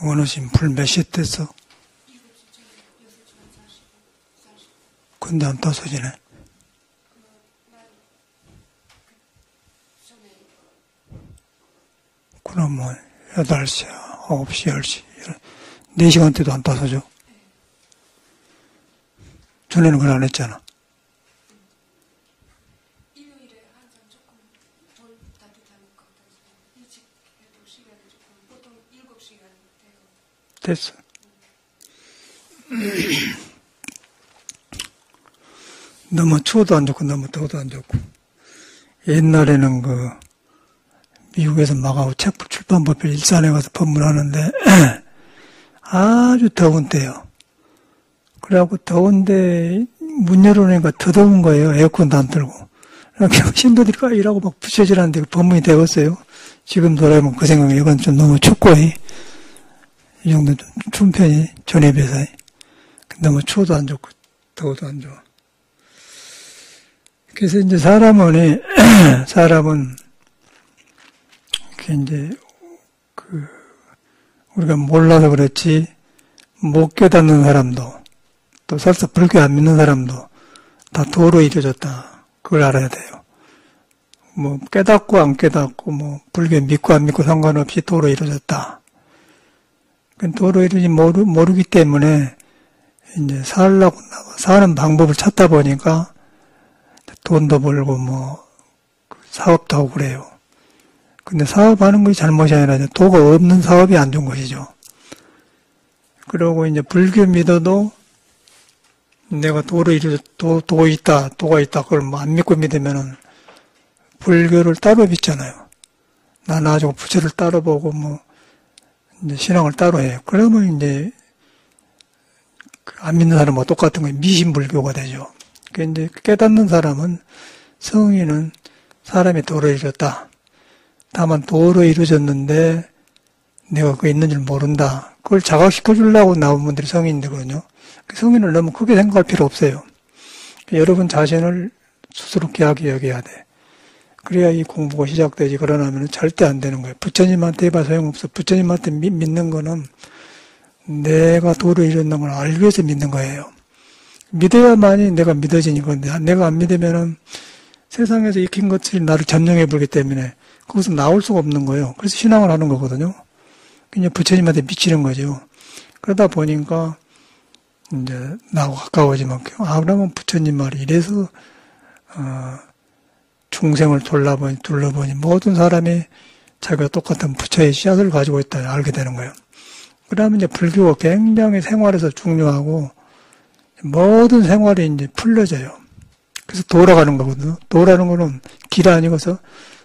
원어심 불 몇 시에 뗐어? 근데 안 따서지네. 그럼 뭐 8시, 9시, 10시 4시간대도 안 따서죠. 전에는 그걸 안 했잖아. 일요일에 항상 조금 덜 따뜻하니까 일찍 해도 시간이 조금 보통 7시간 되고. 됐어. 너무 추워도 안 좋고 너무 더워도 안 좋고. 옛날에는 미국에서 막하고 책 출판법에 일산에 가서 법문하는데 아주 더운 때요. 그래갖고 더운데 문 열어놓으니까 더 더운 거예요. 에어컨도 안 틀고. 그래서 신도들이 일하고 막 부채질하는데 법문이 되었어요. 지금 돌아보면 그 생각에 이건 좀 너무 춥고 이 정도 좀 추운 편이 전에 비해서 너무 추워도 안 좋고 더워도 안 좋아. 그래서 이제 사람은 이제 우리가 몰라서 그렇지 못 깨닫는 사람도 또 설사 불교 안 믿는 사람도 다 도로 이루어졌다. 그걸 알아야 돼요. 뭐 깨닫고 안 깨닫고 불교 믿고 안 믿고 상관없이 도로 이루어졌다. 도로 이루어지 모르기 때문에 이제 사는 방법을 찾다 보니까 돈도 벌고 사업도 하고 그래요. 근데 사업하는 것이 잘못이 아니라 도가 없는 사업이 안 좋은 것이죠. 그러고 이제 불교 믿어도 내가 도가 있다, 그걸 안 믿고 믿으면은 불교를 따로 믿잖아요. 나 나중에 부처를 따로 보고 이제 신앙을 따로 해요. 그러면 이제 안 믿는 사람과 똑같은 거예요. 미신불교가 되죠. 이제 깨닫는 사람은 성인은 사람이 도로 이루었다. 다만 도로 이루어졌는데 내가 그거 있는 줄 모른다. 그걸 자각시켜 주려고 나온 분들이 성인이거든요. 성인을 너무 크게 생각할 필요 없어요. 여러분 자신을 스스로 귀하게 여겨야 돼. 그래야 이 공부가 시작되지. 그러나면 절대 안 되는 거예요. 부처님한테 해봐 소용없어. 부처님한테 믿는 거는 내가 도로 이뤘는 걸 알기 위해서 믿는 거예요. 믿어야만이 내가 믿어지는 건데, 내가 안 믿으면은 세상에서 익힌 것들이 나를 점령해 보기 때문에 거기서 나올 수가 없는 거예요. 그래서 신앙을 하는 거거든요. 그냥 부처님한테 미치는 거죠. 그러다 보니까 이제 나하고 가까워지면, 그러면 부처님 말이 이래서 중생을 둘러보니 모든 사람이 자기가 똑같은 부처의 씨앗을 가지고 있다 알게 되는 거예요. 그러면 이제 불교가 굉장히 생활에서 중요하고 모든 생활이 이제 풀려져요. 그래서 돌아가는 거거든요. 도라는 거는 길 아니고서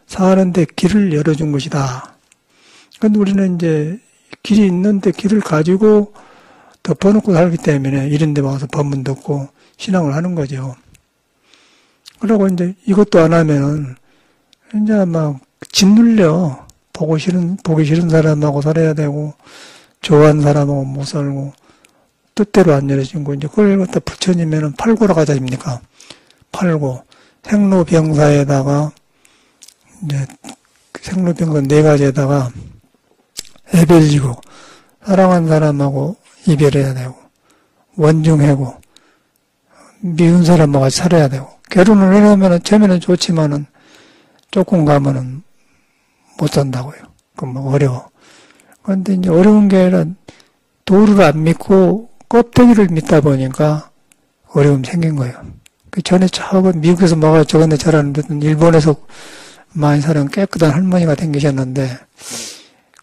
사는데 길을 열어준 것이다. 근데 우리는 이제 길이 있는데 길을 가지고 덮어놓고 살기 때문에 이런 데 와서 법문 듣고 신앙을 하는 거죠. 그러고 이제 이것도 안 하면은 이제 막 짓눌려. 보기 싫은 사람하고 살아야 되고, 좋아하는 사람하고 못 살고, 뜻대로 안 열어진 거. 이제 그걸 갖다 부처님에는 팔고라고 하지 않습니까? 팔고, 생로병사에다가, 이제 생로병사 4가지에다가 애별지고, 사랑한 사람하고 이별해야 되고, 원중하고, 미운 사람하고 같이 살아야 되고, 결혼을 해놓으면 처음에는 좋지만은 조금 가면은 못 산다고요. 그럼 어려워. 그런데 이제 어려운 게 아니라 도를 안 믿고 껍데기를 믿다 보니까 어려움이 생긴 거예요. 그 전에 처음 미국에서 막아 저건데 잘하는데 일본에서 많이 사는 깨끗한 할머니가 생기셨는데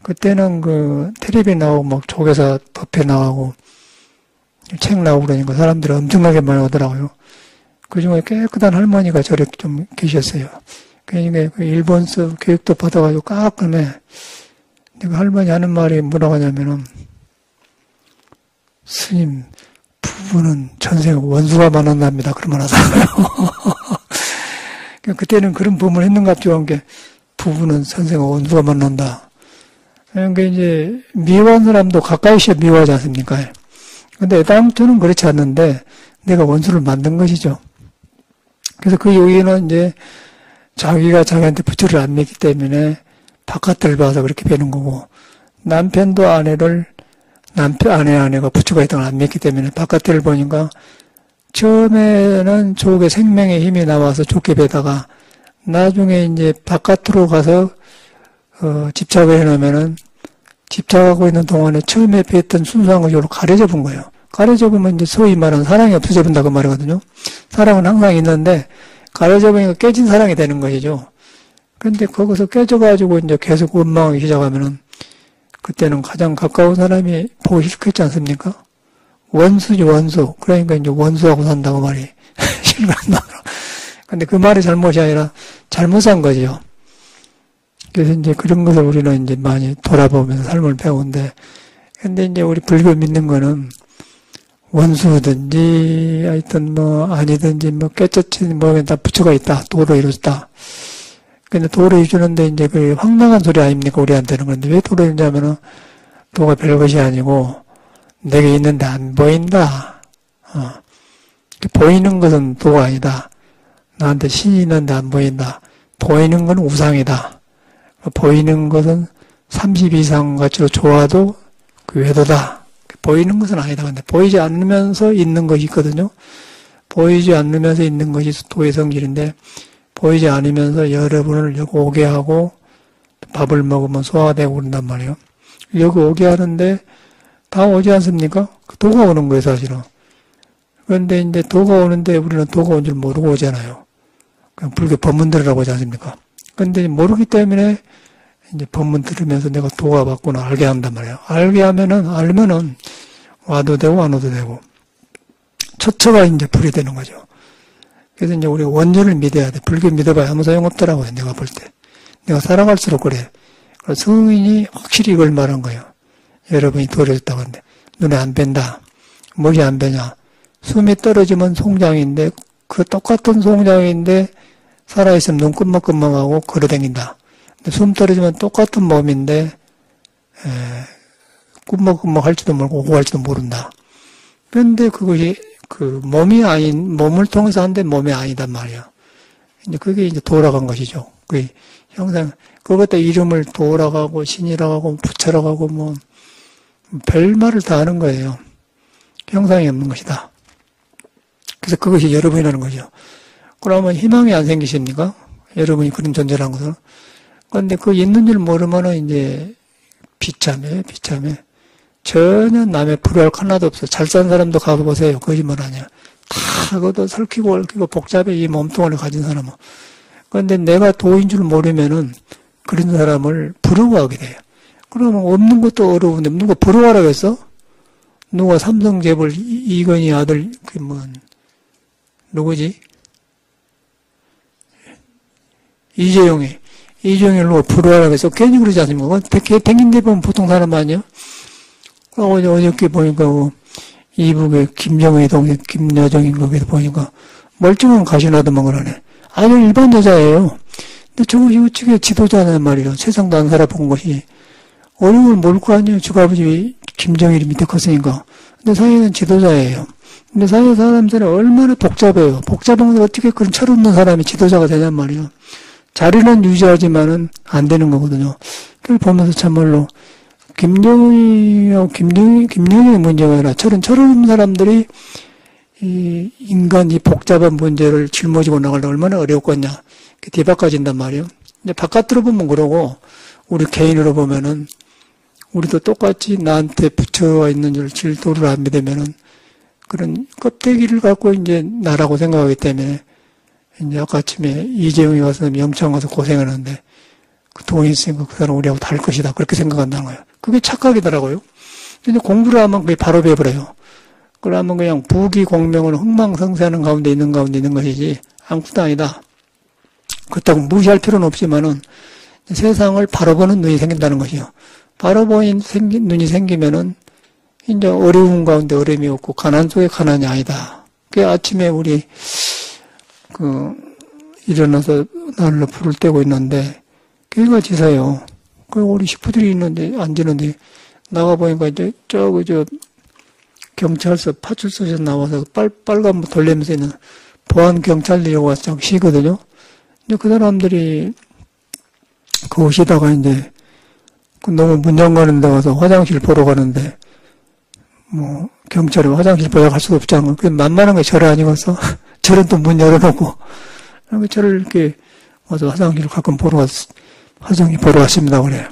그때는 텔레비 나오고 막 조계사 법회 나오고 책 나오고 그러니까 사람들이 엄청나게 많이 오더라고요. 그 중에 깨끗한 할머니가 저렇게 좀 계셨어요. 그러니까 일본서 교육도 받아가지고 깎으면 내가 할머니 하는 말이 뭐라고 하냐면은 스님 부부는 전생에 원수가 만난답니다. 그러면 하잖아요. 그때는 그런 법문을 했는갑죠. 한 게 부부는 전생에 원수가 만난다. 그러니까 이제 미워한 사람도 가까이 있어야 미워하지 않습니까? 근데 애당초는 그렇지 않는데 내가 원수를 만든 것이죠. 그래서 그 요인은 이제 자기가 자기한테 부처를 안 믿기 때문에 바깥을 봐서 그렇게 배는 거고 남편도 아내를 아내가 부처가 있다는 걸 안 믿기 때문에 바깥을 보니까 처음에는 족의 생명의 힘이 나와서 좋게 배다가 나중에 이제 바깥으로 가서 집착을 해놓으면은 집착하고 있는 동안에 처음에 뵀던 순수한 것이 가려져 본 거예요. 가려져 보면 이제 소위 말하는 사랑이 없어져 본다고 말하거든요. 사랑은 항상 있는데 가려져 보니까 깨진 사랑이 되는 것이죠. 그런데 거기서 깨져가지고 이제 계속 원망하기 시작하면은 그때는 가장 가까운 사람이 보기 싫겠지 않습니까? 원수지, 원수. 그러니까 이제 원수하고 산다고 말이 실감나더라. 근데 그 말이 잘못이 아니라 잘못한 거죠. 그래서 이제 그런 것을 우리는 이제 많이 돌아보면서 삶을 배우는데, 근데 이제 우리 불교 믿는 거는 원수든지 하여튼 뭐 아니든지 뭐 깨끗이 뭐면 다 부처가 있다. 도로 이루었다. 근데 도로 이루는데 이제 그 황당한 소리 아닙니까? 우리한테는. 그런데 왜 도로 이루냐면은 도가 별것이 아니고 내게 있는데 안 보인다. 보이는 것은 도가 아니다. 나한테 신이 있는데 안 보인다. 보이는 건 우상이다. 보이는 것은 30 이상 가치로 좋아도 그 외도다. 보이는 것은 아니다. 근데 보이지 않으면서 있는 것이 있거든요. 보이지 않으면서 있는 것이 도의 성질인데 보이지 않으면서 여러분을 여기 오게 하고 밥을 먹으면 소화되고 그런단 말이에요. 여기 오게 하는데 다 오지 않습니까? 도가 오는 거예요, 사실은. 그런데 이제 도가 오는데 우리는 도가 온 줄 모르고 오잖아요. 그냥 불교 법문 들으라고 하지 않습니까? 그런데 모르기 때문에 이제 법문 들으면서 내가 도가 왔구나 알게 한단 말이에요. 알면은 와도 되고 안 와도 되고. 처처가 이제 불이 되는 거죠. 그래서 이제 우리가 원전을 믿어야 돼. 불교 믿어봐야 아무 소용없더라고요, 내가 볼 때. 내가 살아갈수록 그래. 성인이 확실히 이걸 말한 거예요. 여러분이 도려졌다고 하는데, 눈에 안 뺀다. 뭐이 안 빼냐. 숨이 떨어지면 송장인데, 그 똑같은 송장인데, 살아있으면 눈 끔먹끔먹하고 걸어다닌다. 숨 떨어지면 똑같은 몸인데, 끔먹끔먹 할지도 모르고 오고 할지도 모른다. 그런데 그것이, 몸을 통해서 한데 몸이 아니단 말이야. 이제 그게 이제 돌아간 것이죠. 그 형상, 그것도 이름을 도라고 신이라고 하고 부처라고 하고 뭐, 별말을 다 하는 거예요. 형상이 없는 것이다. 그래서 그것이 여러분이라는 거죠. 그러면 희망이 안 생기십니까? 여러분이 그런 존재라는 것은. 그런데 그 있는 줄 모르면은 이제 비참해. 전혀 남의 불효할 하나도 없어. 잘 산 사람도 가보세요. 거짓말 아니야. 다 그것도 설키고 얽히고 복잡해. 이 몸뚱아리 가진 사람은. 그런데 내가 도인 줄 모르면은 그런 사람을 부러워하게 돼요. 그러면 없는 것도 어려운데 누가 부러워하라고 했어? 누가 삼성재벌 이건희 아들 누구지? 이재용을 누가 부러워하라고 했어? 괜히 그러지 않습니까? 댕긴데 보면 보통 사람 아니야? 어저께 보니까 이북의 김정의 동생 김여정인 거기서 보니까 멀쩡한 가시나드만 그러네. 아주 일반 여자예요. 근데 저것이 어떻게 지도자란 말이야. 세상도 안 살아본 것이. 어려움을 모를 거 아니에요. 저 아버지 김정일이 밑에 컸으니까. 근데 사회는 지도자예요. 근데 사회 사람들은 얼마나 복잡해요. 복잡한 걸 어떻게 그런 철없는 사람이 지도자가 되냔 말이에요. 자리는 유지하지만은 안 되는 거거든요. 그걸 보면서 참말로 김영희의 문제가 아니라 철없는 사람들이 이 인간 이 복잡한 문제를 짊어지고 나가려면 얼마나 어려웠겠냐. 뒤바꿔진단 말이에요. 근데 바깥으로 보면 그러고 우리 개인으로 보면은 우리도 똑같이 나한테 부처가 있는 줄 질도를 안 믿으면은 그런 껍데기를 갖고 이제 나라고 생각하기 때문에 이제 아까 아침에 이재용이 와서 영창 가서 고생하는데 그 돈이 있으니까 그 사람 우리하고 다를 것이다. 그렇게 생각한다는 거예요. 그게 착각이더라고요. 근데 공부를 하면 그게 바로 배워버려요. 그러면 그냥 부귀공명을 흥망성쇠하는 가운데 있는 것이지 아무것도 아니다. 그렇다고 무시할 필요는 없지만은 세상을 바로 보는 눈이 생긴다는 것이요. 바로 보는 눈이 생기면은 이제 어려운 가운데 어려움이 없고 가난 속에 가난이 아니다. 그게 아침에 우리 일어나서 날로 불을 떼고 있는데 교회가 지사요. 그리고 우리 식구들이 있는데 앉는데 나가 보니까 이제 경찰서 파출소에서 나와서 빨간 뭐 돌리면서 있는 보안 경찰들이 와서 쉬거든요. 근데 그 사람들이 그 오시다가 이제 너무 문장 가는 데 가서 화장실 보러 가는데 뭐, 경찰이 화장실 보러 갈 수도 없지 않고, 그 만만한 게 절 아니고서, 절은 또 문 열어놓고, 저를 이렇게, 와서 화장실을 가끔 화장실 보러 갔습니다, 그래요.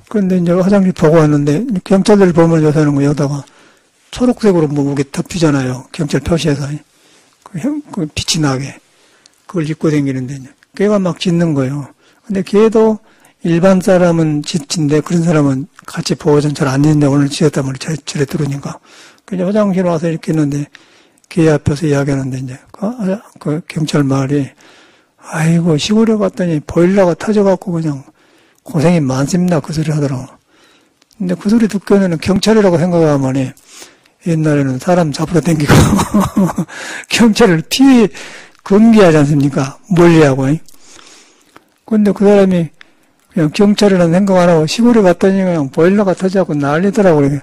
그런데 이제 화장실 보고 왔는데, 경찰들 보면 요새는 뭐 여기다가 초록색으로 뭐 이렇게 덮이잖아요. 경찰 표시에서. 그 빛이 나게. 그걸 입고 다니는데, 걔가 막 짖는 거예요. 근데 걔도 일반 사람은 짖는데, 그런 사람은 같이 보호전 잘 안 했는데, 오늘 짖었단 말이에요. 절에 들어오니까. 그냥 화장실 와서 이렇게 했는데, 걔 앞에서 이야기하는데, 이제, 그 경찰 말이, 아이고, 시골에 갔더니 보일러가 터져갖고 그냥 고생이 많습니다. 그 소리 하더라고. 근데 그 소리 듣고는 경찰이라고 생각하면 옛날에는 사람 잡으러 다니고 경찰을 피해 금기하지 않습니까? 멀리하고. 근데 그 사람이 그냥 경찰이라는 생각 안 하고 시골에 갔더니 그냥 보일러가 터져갖고 난리더라고요.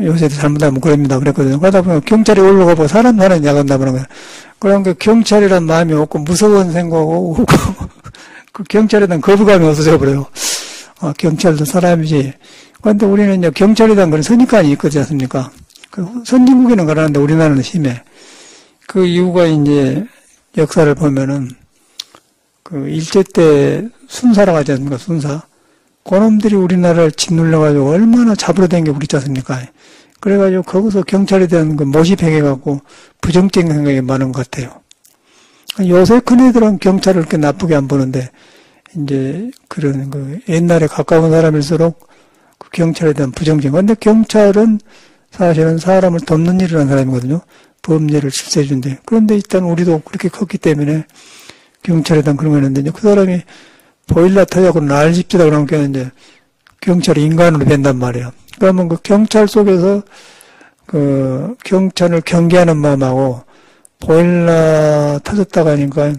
요새도 잘못하면 그럽니다. 그랬거든요. 그러다 보면 경찰이 올라가고 사람 사는 야간다 그런 거예요. 그러니까 경찰이란 마음이 없고 무서운 생각하고 오고 그 경찰에 대한 거부감이 없어져 버려요. 경찰도 사람이지. 그런데 우리는 이제 경찰에 대한 그런 선입관이 있지 않습니까? 그 선진국에는 그러는데 우리나라는 심해. 그 이유가 이제 역사를 보면은 그 일제 때 순사라고 하지 않습니까? 순사. 그놈들이 우리나라를 짓눌러가지고 얼마나 잡으러 다니고 그랬지 않습니까? 그래가지고 거기서 경찰에 대한 그 모시행해갖고 부정적인 생각이 많은 것 같아요. 요새 큰애들은 경찰을 그렇게 나쁘게 안 보는데, 이제 그런 그 옛날에 가까운 사람일수록 그 경찰에 대한 부정적인. 근데 경찰은 사실은 사람을 돕는 일을 하는 사람이거든요. 범죄를 실세해준대. 그런데 일단 우리도 그렇게 컸기 때문에 경찰에 대한 그런 거 있는데, 그 사람이 보일러 터져고 난리집지다 그러니까 이제 경찰이 인간으로 된단 말이에요. 그러면 그 경찰 속에서 그 경찰을 경계하는 마음하고 보일러 터졌다고 하니까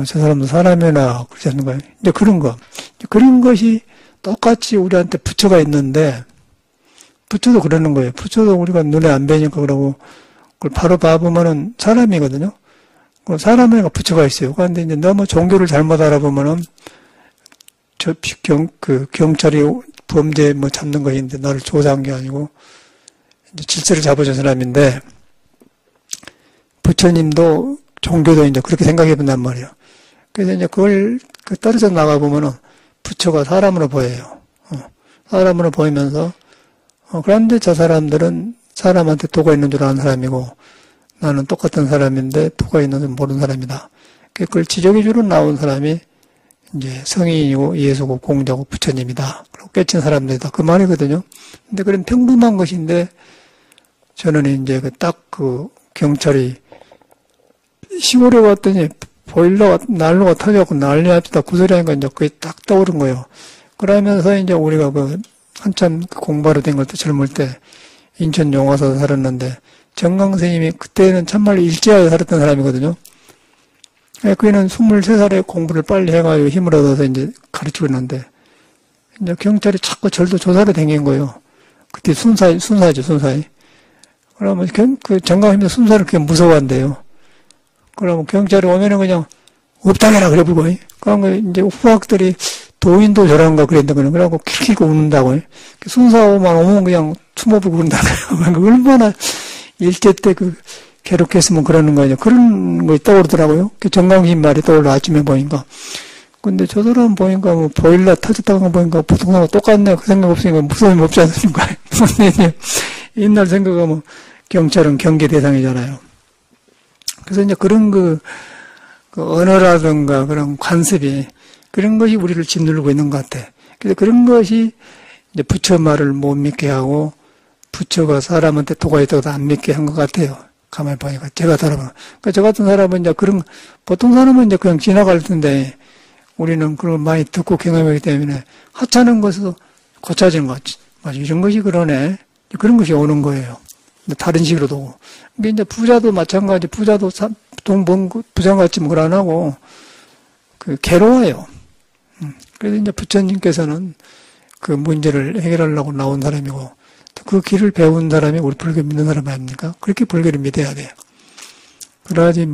저 사람도 사람이나 그러지 않는 거예요. 이제 그런 것이 똑같이 우리한테 부처가 있는데 부처도 그러는 거예요. 부처도 우리가 눈에 안 뵈니까 그러고 그걸 바로 봐보면은 사람이거든요. 사람이니까 부처가 있어요. 그런데 이제 너무 종교를 잘못 알아보면은 경찰이 범죄 잡는 것인데 나를 조사한 게 아니고 이제 질서를 잡아준 사람인데 부처님도 종교도 이제 그렇게 생각해 본단 말이에요. 그래서 이제 그걸 떨어져 나가 보면은 부처가 사람으로 보여요. 사람으로 보이면서 그런데 저 사람들은 사람한테 도가 있는 줄 아는 사람이고 나는 똑같은 사람인데 도가 있는 줄 모르는 사람이다. 그걸 지적해 주러 나온 사람이 이제 성인이고 예수고 공자고 부처님이다. 그리고 깨친 사람들이다. 그 말이거든요. 근데 그런 평범한 것인데 저는 이제 그 경찰이 시골에 왔더니 보일러가 난로가 터져갖고 난리 납시다. 그 소리 하니까 이제 그게 딱 떠오른 거예요. 그러면서 이제 우리가 한참 공부하러 된 것도 젊을 때 인천 용화서 살았는데 정강 스님이 그때는 참말로 일제하에 살았던 사람이거든요. 그는 23살에 공부를 빨리 해가지고 힘을 얻어서 이제 가르치고 있는데, 이제 경찰이 자꾸 절도 조사를 다닌 거예요. 그때 순사죠. 그러면 정강님이 순사를 그렇게 무서워한대요. 그러면 경찰이 오면은 그냥 없다거나 그래 보고, 그러면 이제 후학들이 도인도 저런가 그랬는데, 그러고 킬키고 웃는다고. 순사오만 오면 그냥 투모부고 그런다고요. 얼마나 일제 때 괴롭겠으면 그러는 거예요. 그런 거 떠오르더라고요. 정강심 말이 떠올라, 아침에 보니까. 근데 저 사람 보니까 보일러 터졌다는 거 보니까 보통 사람 똑같네. 그 생각 없으니까 무서움이 없지 않습니까? 근데 이제 옛날 생각하면 경찰은 경계 대상이잖아요. 그래서 이제 그런 언어라든가 그런 관습이 그런 것이 우리를 짓누르고 있는 것 같아. 그래서 그런 것이 이제 부처 말을 못 믿게 하고 부처가 사람한테 도가 있다고 안 믿게 한 것 같아요. 가만히 보니까, 제가 살아보면. 그러니까 저 같은 사람은 이제 보통 사람은 이제 그냥 지나갈 텐데, 우리는 그런 걸 많이 듣고 경험하기 때문에, 하찮은 것에서 고쳐지는 것 같지. 맞아, 이런 것이 그러네. 그런 것이 오는 거예요. 다른 식으로도 오고. 그러니까 이제 부자도 마찬가지, 부자도 돈 번 부자같이 뭘 안 하고, 괴로워요. 그래서 이제 부처님께서는 그 문제를 해결하려고 나온 사람이고, 그 길을 배운 사람이 우리 불교 믿는 사람 아닙니까? 그렇게 불교를 믿어야 돼요. 그러지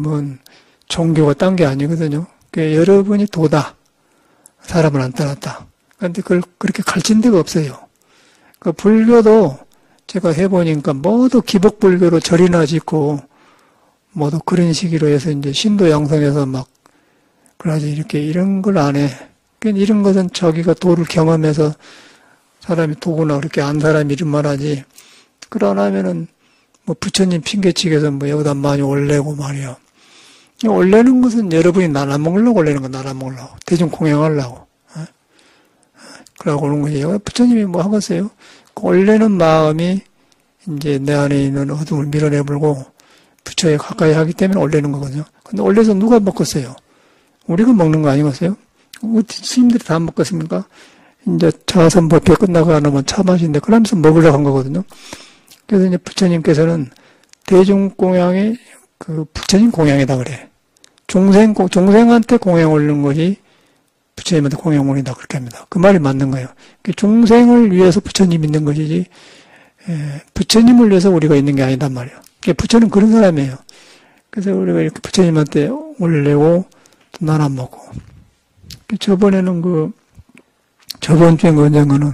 종교가 딴 게 아니거든요. 그러니까 여러분이 도다. 사람을 안 떠났다. 그런데 그걸 그렇게 가르친 데가 없어요. 그 불교도 제가 해보니까 모두 기복불교로 절이나 짓고 모두 그런 식으로 해서 이제 신도 양성해서 막 그러지 이렇게 이런 걸 안 해. 그러니까 이런 것은 자기가 도를 경험해서 사람이 도구나 그렇게 안 사람이 이런 말 하지. 그러려면은 뭐 부처님 핑계치기 해서 뭐 여기다 많이 올리고 말이야. 올리는 것은 여러분이 나눠 먹으려고 올리는 거 나눠 먹으려고. 대중 공양하려고. 그러고 오는 거지. 부처님이 뭐 하겠어요? 올리는 마음이 이제 내 안에 있는 어둠을 밀어내버리고 부처에 가까이 하기 때문에 올리는 거거든요. 근데 올려서 누가 먹겠어요? 우리가 먹는 거 아니겠어요? 스님들이 다 먹겠습니까? 이제 자선법회 끝나고 나면 차 마시는데 그러면서 먹으려고 한 거거든요. 그래서 이제 부처님께서는 대중공양이 그 부처님 공양이다 그래. 종생한테 공양 올리는 것이 부처님한테 공양 올린다 그렇게 합니다. 그 말이 맞는 거예요. 종생을 위해서 부처님 있는 것이지 부처님을 위해서 우리가 있는 게 아니단 말이에요. 부처는 그런 사람이에요. 그래서 우리가 이렇게 부처님한테 올리고 또 나눠 먹고. 저번에는 저번 주에 언젠가는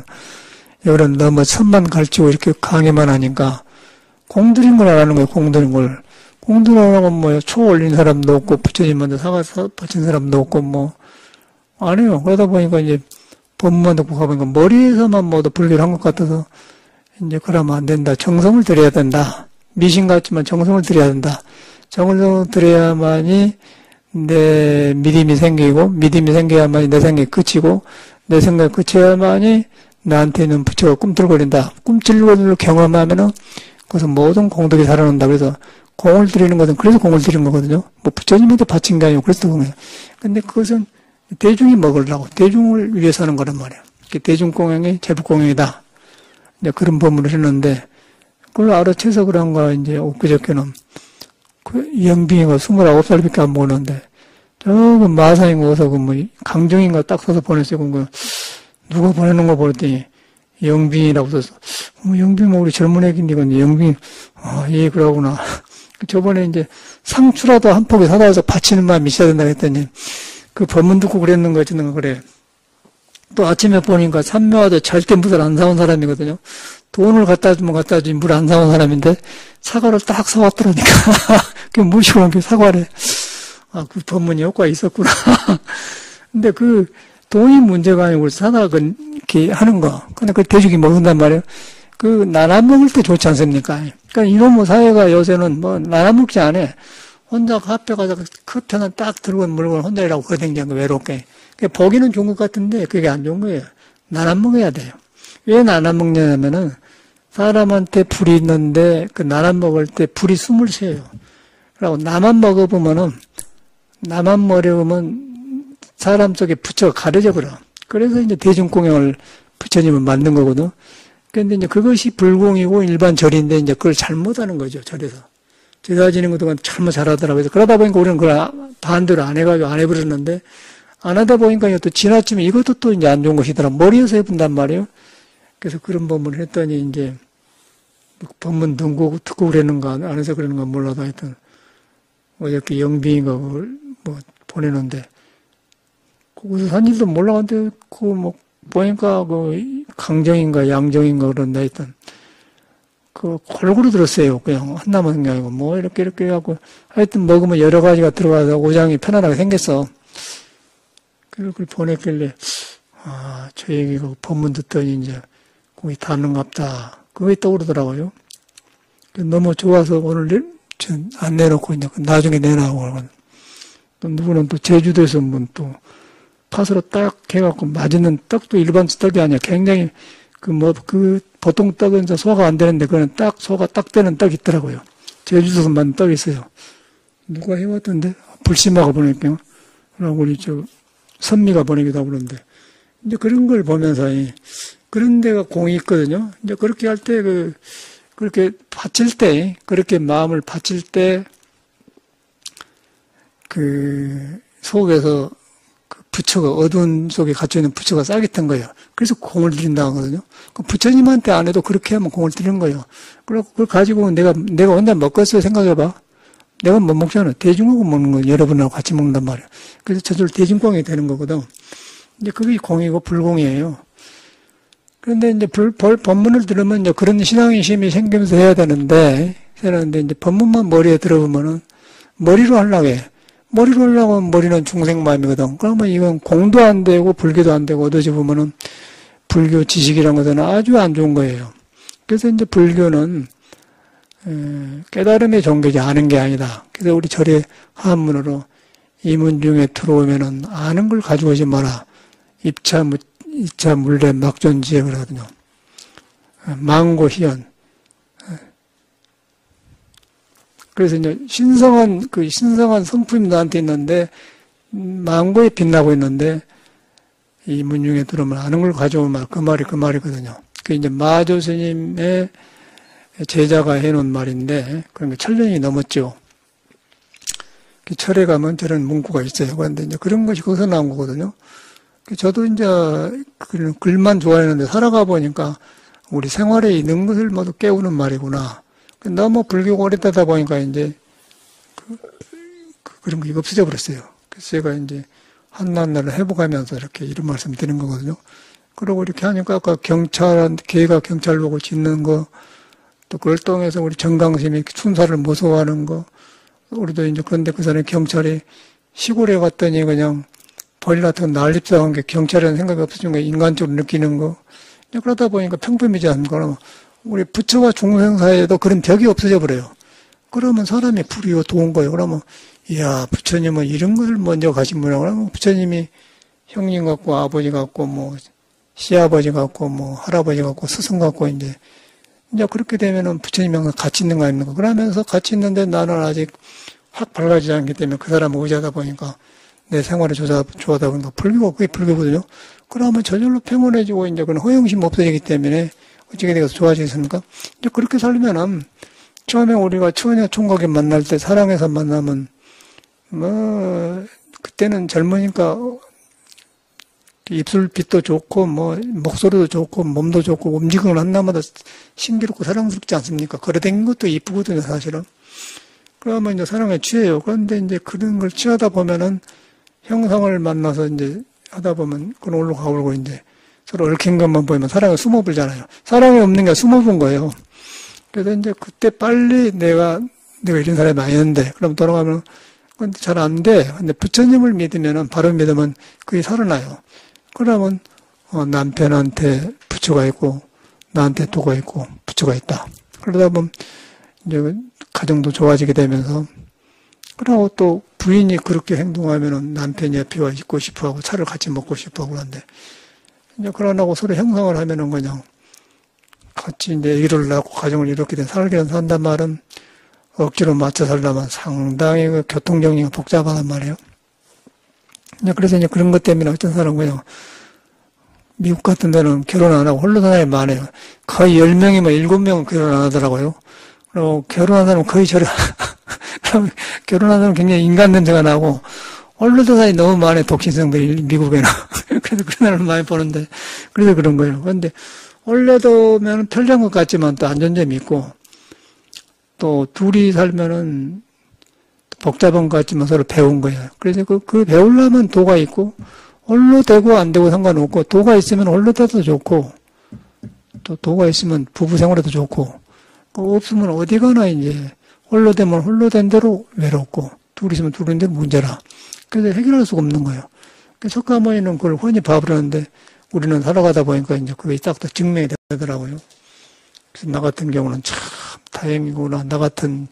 이런 너무 선만 갈치고 이렇게 강의만 하니까 공들인 걸 안 하는 거예요. 공들인 걸. 공들하라고 뭐 초 올린 사람도 없고 부처님한테 사과 바친 사람도 없고 뭐 안 해요. 그러다 보니까 이제 법문만 듣고 가보니까 머리에서만 모두 불교를 한 것 같아서 이제 그러면 안 된다. 정성을 들여야 된다. 미신 같지만 정성을 들여야 된다. 정성을 들여야만이 내 믿음이 생기고 믿음이 생겨야만이 내 생각이 그치고 내 생각이 그쳐야만이 나한테는 부처가 꿈틀거린다. 꿈틀거리는 경험하면은 그것은 모든 공덕이 살아난다. 그래서 공을 들이는 것은 그래서 공을 들이는 거거든요. 뭐 부처님한테 바친 게 아니고 그래서 그런 거예요. 근데 그것은 대중이 먹으려고 대중을 위해서 하는 거란 말이에요. 대중공양이 제법공양이다. 이제 그런 법문을 했는데 그걸 알아채서 그런가 이제 엊그저께는 그 영빈이가 29살밖에 안 먹었는데 저거 마산인가 어서 강정인가 딱 써서 보냈어요. 누가 보내는 거 보랬더니 영빈이라고 써서 영빈 뭐 우리 젊은 애긴데 이건 영빈 예 그러구나. 저번에 이제 상추라도 한 포기 사다 와서 바치는 마음이 있어야 된다고 했더니 그 법문 듣고 그랬는 거 어쩌는 거 그래. 또 아침에 보니까 산묘하도 절대 물을 안 사온 사람이거든요. 돈을 갖다 주면 갖다 주지 물 안 사온 사람인데 사과를 딱 사왔더라니까. 그 무시고 이렇게 사과를. 그 법문이 효과가 있었구나. 근데 그 돈이 문제가 아니고 사다가 이렇게 하는 거. 근데 그 대중이 먹는단 말이에요. 그 나눠 먹을 때 좋지 않습니까? 그러니까 이놈의 사회가 요새는 뭐 나눠 먹지 않아. 혼자 카페 가서 커피는 딱 들고 물건 혼자 일하고 거댕기는 거 외롭게. 보기는 좋은 것 같은데 그게 안 좋은 거예요. 나눠 먹어야 돼요. 왜 나눠 먹냐면은 사람한테 불이 있는데 그 나눠 먹을 때 불이 숨을 쉬어요. 그리고 나만 먹어보면은 나만 먹으면 사람 속에 부처가 가려져 버려. 그래서 이제 대중공양을 부처님은 만든 거거든. 근데 이제 그것이 불공이고 일반 절인데 이제 그걸 잘못하는 거죠. 절에서. 제사 지는 것도 잘못 잘하더라고요. 그래서 그러다 보니까 우리는 그걸 반대로 안 해가지고 안 해버렸는데 안 하다 보니까 또 지나치면 이것도 또 이제 안 좋은 것이더라. 머리에서 해본단 말이에요. 그래서 그런 법문을 했더니 이제 법문 듣고 그랬는가 안 해서 그러는가 몰라도 하여튼 어저께 영빈이가 그걸 뭐 보내는데 거기서 산 일도 몰라갔는데 뭐 보니까 강정인가 양정인가 그런다 하여튼 골고루 들었어요. 그냥 한나만 게 아니고 뭐 이렇게 해갖고 하여튼 먹으면 여러 가지가 들어가서 오장이 편안하게 생겼어. 그걸 보냈길래 저 얘기가 법문 듣더니 이제 거기 닿는갑다. 그게 떠오르더라고요. 너무 좋아서 오늘 안 내놓고 이제 나중에 내놔고 또 누구는 또 제주도에서 또 팥으로 딱 해갖고 맛있는 떡도 일반 떡이 아니야. 굉장히 보통 떡은 소화가 안 되는데 그거는 소화가 딱 되는 떡이 있더라고요. 제주도에서 만든 떡이 있어요. 누가 해왔던데? 불심하고 보낼게요. 그러고 우리 선미가 보내기도 하고 그러는데 이제 그런 걸 보면서 그런 데가 공이 있거든요. 이제 그렇게 할 때 그렇게 바칠 때 그렇게 마음을 바칠 때 속에서 부처가 어두운 속에 갇혀있는 부처가 쌀깃한 거예요. 그래서 공을 들인다 하거든요. 부처님한테 안 해도 그렇게 하면 공을 들이는 거예요. 그리고 그걸 가지고 내가 혼자 먹겠어요 생각해봐. 내가 못 먹잖아. 대중하고 먹는 거 여러분하고 같이 먹는단 말이에요. 그래서 저절로 대중공이 되는 거거든. 이제 그게 공이고 불공이에요. 그런데 이제 법문을 들으면 이제 그런 신앙심이 생기면서 해야 되는데, 이제 법문만 머리에 들어보면은 머리로 하려고 해. 머리로 하려고 하면 머리는 중생마음이거든. 그러면 이건 공도 안 되고 불교도 안 되고 어디서 보면은 불교 지식이라는 것은 아주 안 좋은 거예요. 그래서 이제 불교는 깨달음의 종교지 아는 게 아니다. 그래서 우리 절에 한문으로 이문중에 들어오면은 아는 걸 가지고 오지 마라. 입차 물례 막존지에 그러거든요. 망고희연. 그래서 이제 신성한 성품이 나한테 있는데, 망고에 빛나고 있는데, 이 문중에 들어오면 아는 걸 가져오면 그 말이거든요. 그게 이제 마조 스님의 제자가 해놓은 말인데, 그런 게 1000년이 넘었죠. 그 철에 가면 저런 문구가 있어요. 그런데 이제 그런 것이 거기서 나온 거거든요. 저도 이제 글만 좋아했는데 살아가 보니까 우리 생활에 있는 것을 모두 깨우는 말이구나. 너무 불교가 오래되다 보니까 이제 그런 게 없어져 버렸어요. 그래서 제가 이제 한낱날을 회복하면서 이렇게 이런 말씀 드린 거거든요. 그리고 이렇게 하니까 아까 개가 경찰 보고 짖는 거, 또 그걸 통해서 우리 정강심이 춘사를 모소하는 거, 우리도 이제 그런데 그 사람이 경찰이 시골에 갔더니 그냥 벌 같은 거 난립상한 게 경찰이라는 생각이 없어진 거 인간적으로 느끼는 거. 그러다 보니까 평범이지 않고 우리 부처와 중생 사이에도 그런 벽이 없어져 버려요. 그러면 사람이 불이고 도운 거예요. 그러면 이야 부처님은 이런 것을 먼저 가신 분이라고 그러면 부처님이 형님 같고 아버지 같고 뭐 시아버지 같고 뭐 할아버지 같고 스승 같고 이제 그렇게 되면은 부처님이랑 같이 있는 거 아닙니까? 그러면서 같이 있는데 나는 아직 확 밝아지지 않기 때문에 그 사람을 의지하다 보니까 내 생활에 좋아하다 보니까 불교가 그게 불교거든요. 그러면 저절로 평온해지고 이제 그런 허영심 없어지기 때문에 어떻게 되겠어? 좋아지겠습니까? 이제 그렇게 살면은 처음에 우리가 처녀 총각에 만날 때 사랑해서 만나면 뭐 그때는 젊으니까 입술빛도 좋고 뭐 목소리도 좋고 몸도 좋고 움직임을 한 날마다 신기롭고 사랑스럽지 않습니까? 걸어다니는 것도 이쁘거든요, 사실은. 그러면 이제 사랑에 취해요. 그런데 이제 그런 걸 취하다 보면은 형상을 만나서 이제 하다 보면 그런 올로 가오르고 이제 서로 얽힌 것만 보이면 사랑에 숨어불잖아요. 사랑이 없는 게 숨어본 거예요. 그래서 이제 그때 빨리 내가 이런 사람이 아니었는데, 그럼 돌아가면, 근데 잘 안 돼. 근데 부처님을 믿으면은, 바로 믿으면 그게 살아나요. 그러면, 남편한테 부처가 있고, 나한테 도가 있고, 부처가 있다. 그러다 보면, 이제 가정도 좋아지게 되면서, 그러고 또 부인이 그렇게 행동하면은 남편이 옆에 와 있고 싶어 하고, 차를 같이 먹고 싶어 하고 그러는데, 이제 그러나고 서로 형성을 하면은 그냥, 같이 이제 일을 낳고 가정을 이렇게 살게 산단 말은 억지로 맞춰 살려면 상당히 그 교통정리가 복잡하단 말이에요. 그래서 이제 그런 것 때문에 어떤 사람은 그냥 미국 같은 데는 결혼 안 하고 홀로 사는 사람이 많아요. 거의 10명이면 7명은 결혼 안 하더라고요. 그리고 결혼한 사람은 거의 결혼한 사람은 굉장히 인간 냄새가 나고 홀로 사는 사람이 너무 많아요. 독신성들이 미국에는. 그래서 그런 사람을 많이 보는데 그래서 그런 거예요. 그런데 원래도면 편리한 것 같지만 또 안전점이 있고, 또 둘이 살면은 복잡한 것 같지만 서로 배운 거예요. 그래서 그 배우려면 도가 있고, 홀로 되고 안 되고 상관없고, 도가 있으면 홀로 돼도 좋고, 또 도가 있으면 부부 생활에도 좋고, 없으면 어디 가나 이제, 홀로 되면 홀로 된 대로 외롭고, 둘이 있으면 둘인 대로 문제라. 그래서 해결할 수가 없는 거예요. 석가모니는 그걸 훤히 봐버렸는데, 우리는 살아가다 보니까 이제 그게 딱 증명이 되더라고요. 그래서 나 같은 경우는 참 다행이구나. 나 같은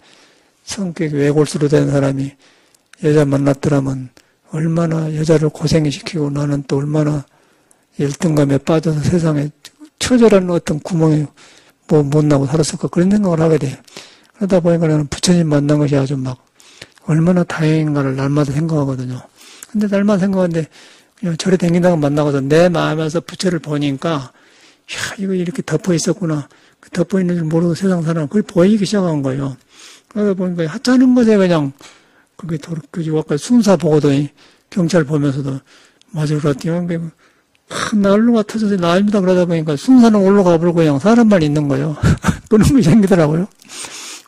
성격이 외골수로 된 사람이 여자 만났더라면 얼마나 여자를 고생이 시키고 나는 또 얼마나 열등감에 빠져서 세상에 처절한 어떤 구멍에 못 나고 살았을까 그런 생각을 하게 돼요. 그러다 보니까 나는 부처님 만난 것이 아주 막 얼마나 다행인가를 날마다 생각하거든요. 근데 날마다 생각하는데 그냥 절에 댕긴다고 만나고서 내 마음에서 부처를 보니까, 야, 이거 이렇게 덮어 있었구나. 그 덮어 있는 줄 모르고 세상 사람, 그게 보이기 시작한 거예요. 그러다 보니까 하찮은 것에 그냥, 그게 아까 순사 보고더니 경찰 보면서도, 맞아, 그렇더니, 날로가 터져서 나입니다. 그러다 보니까 순사는 올라가 버리고 그냥 사람만 있는 거예요. 그런 게 생기더라고요.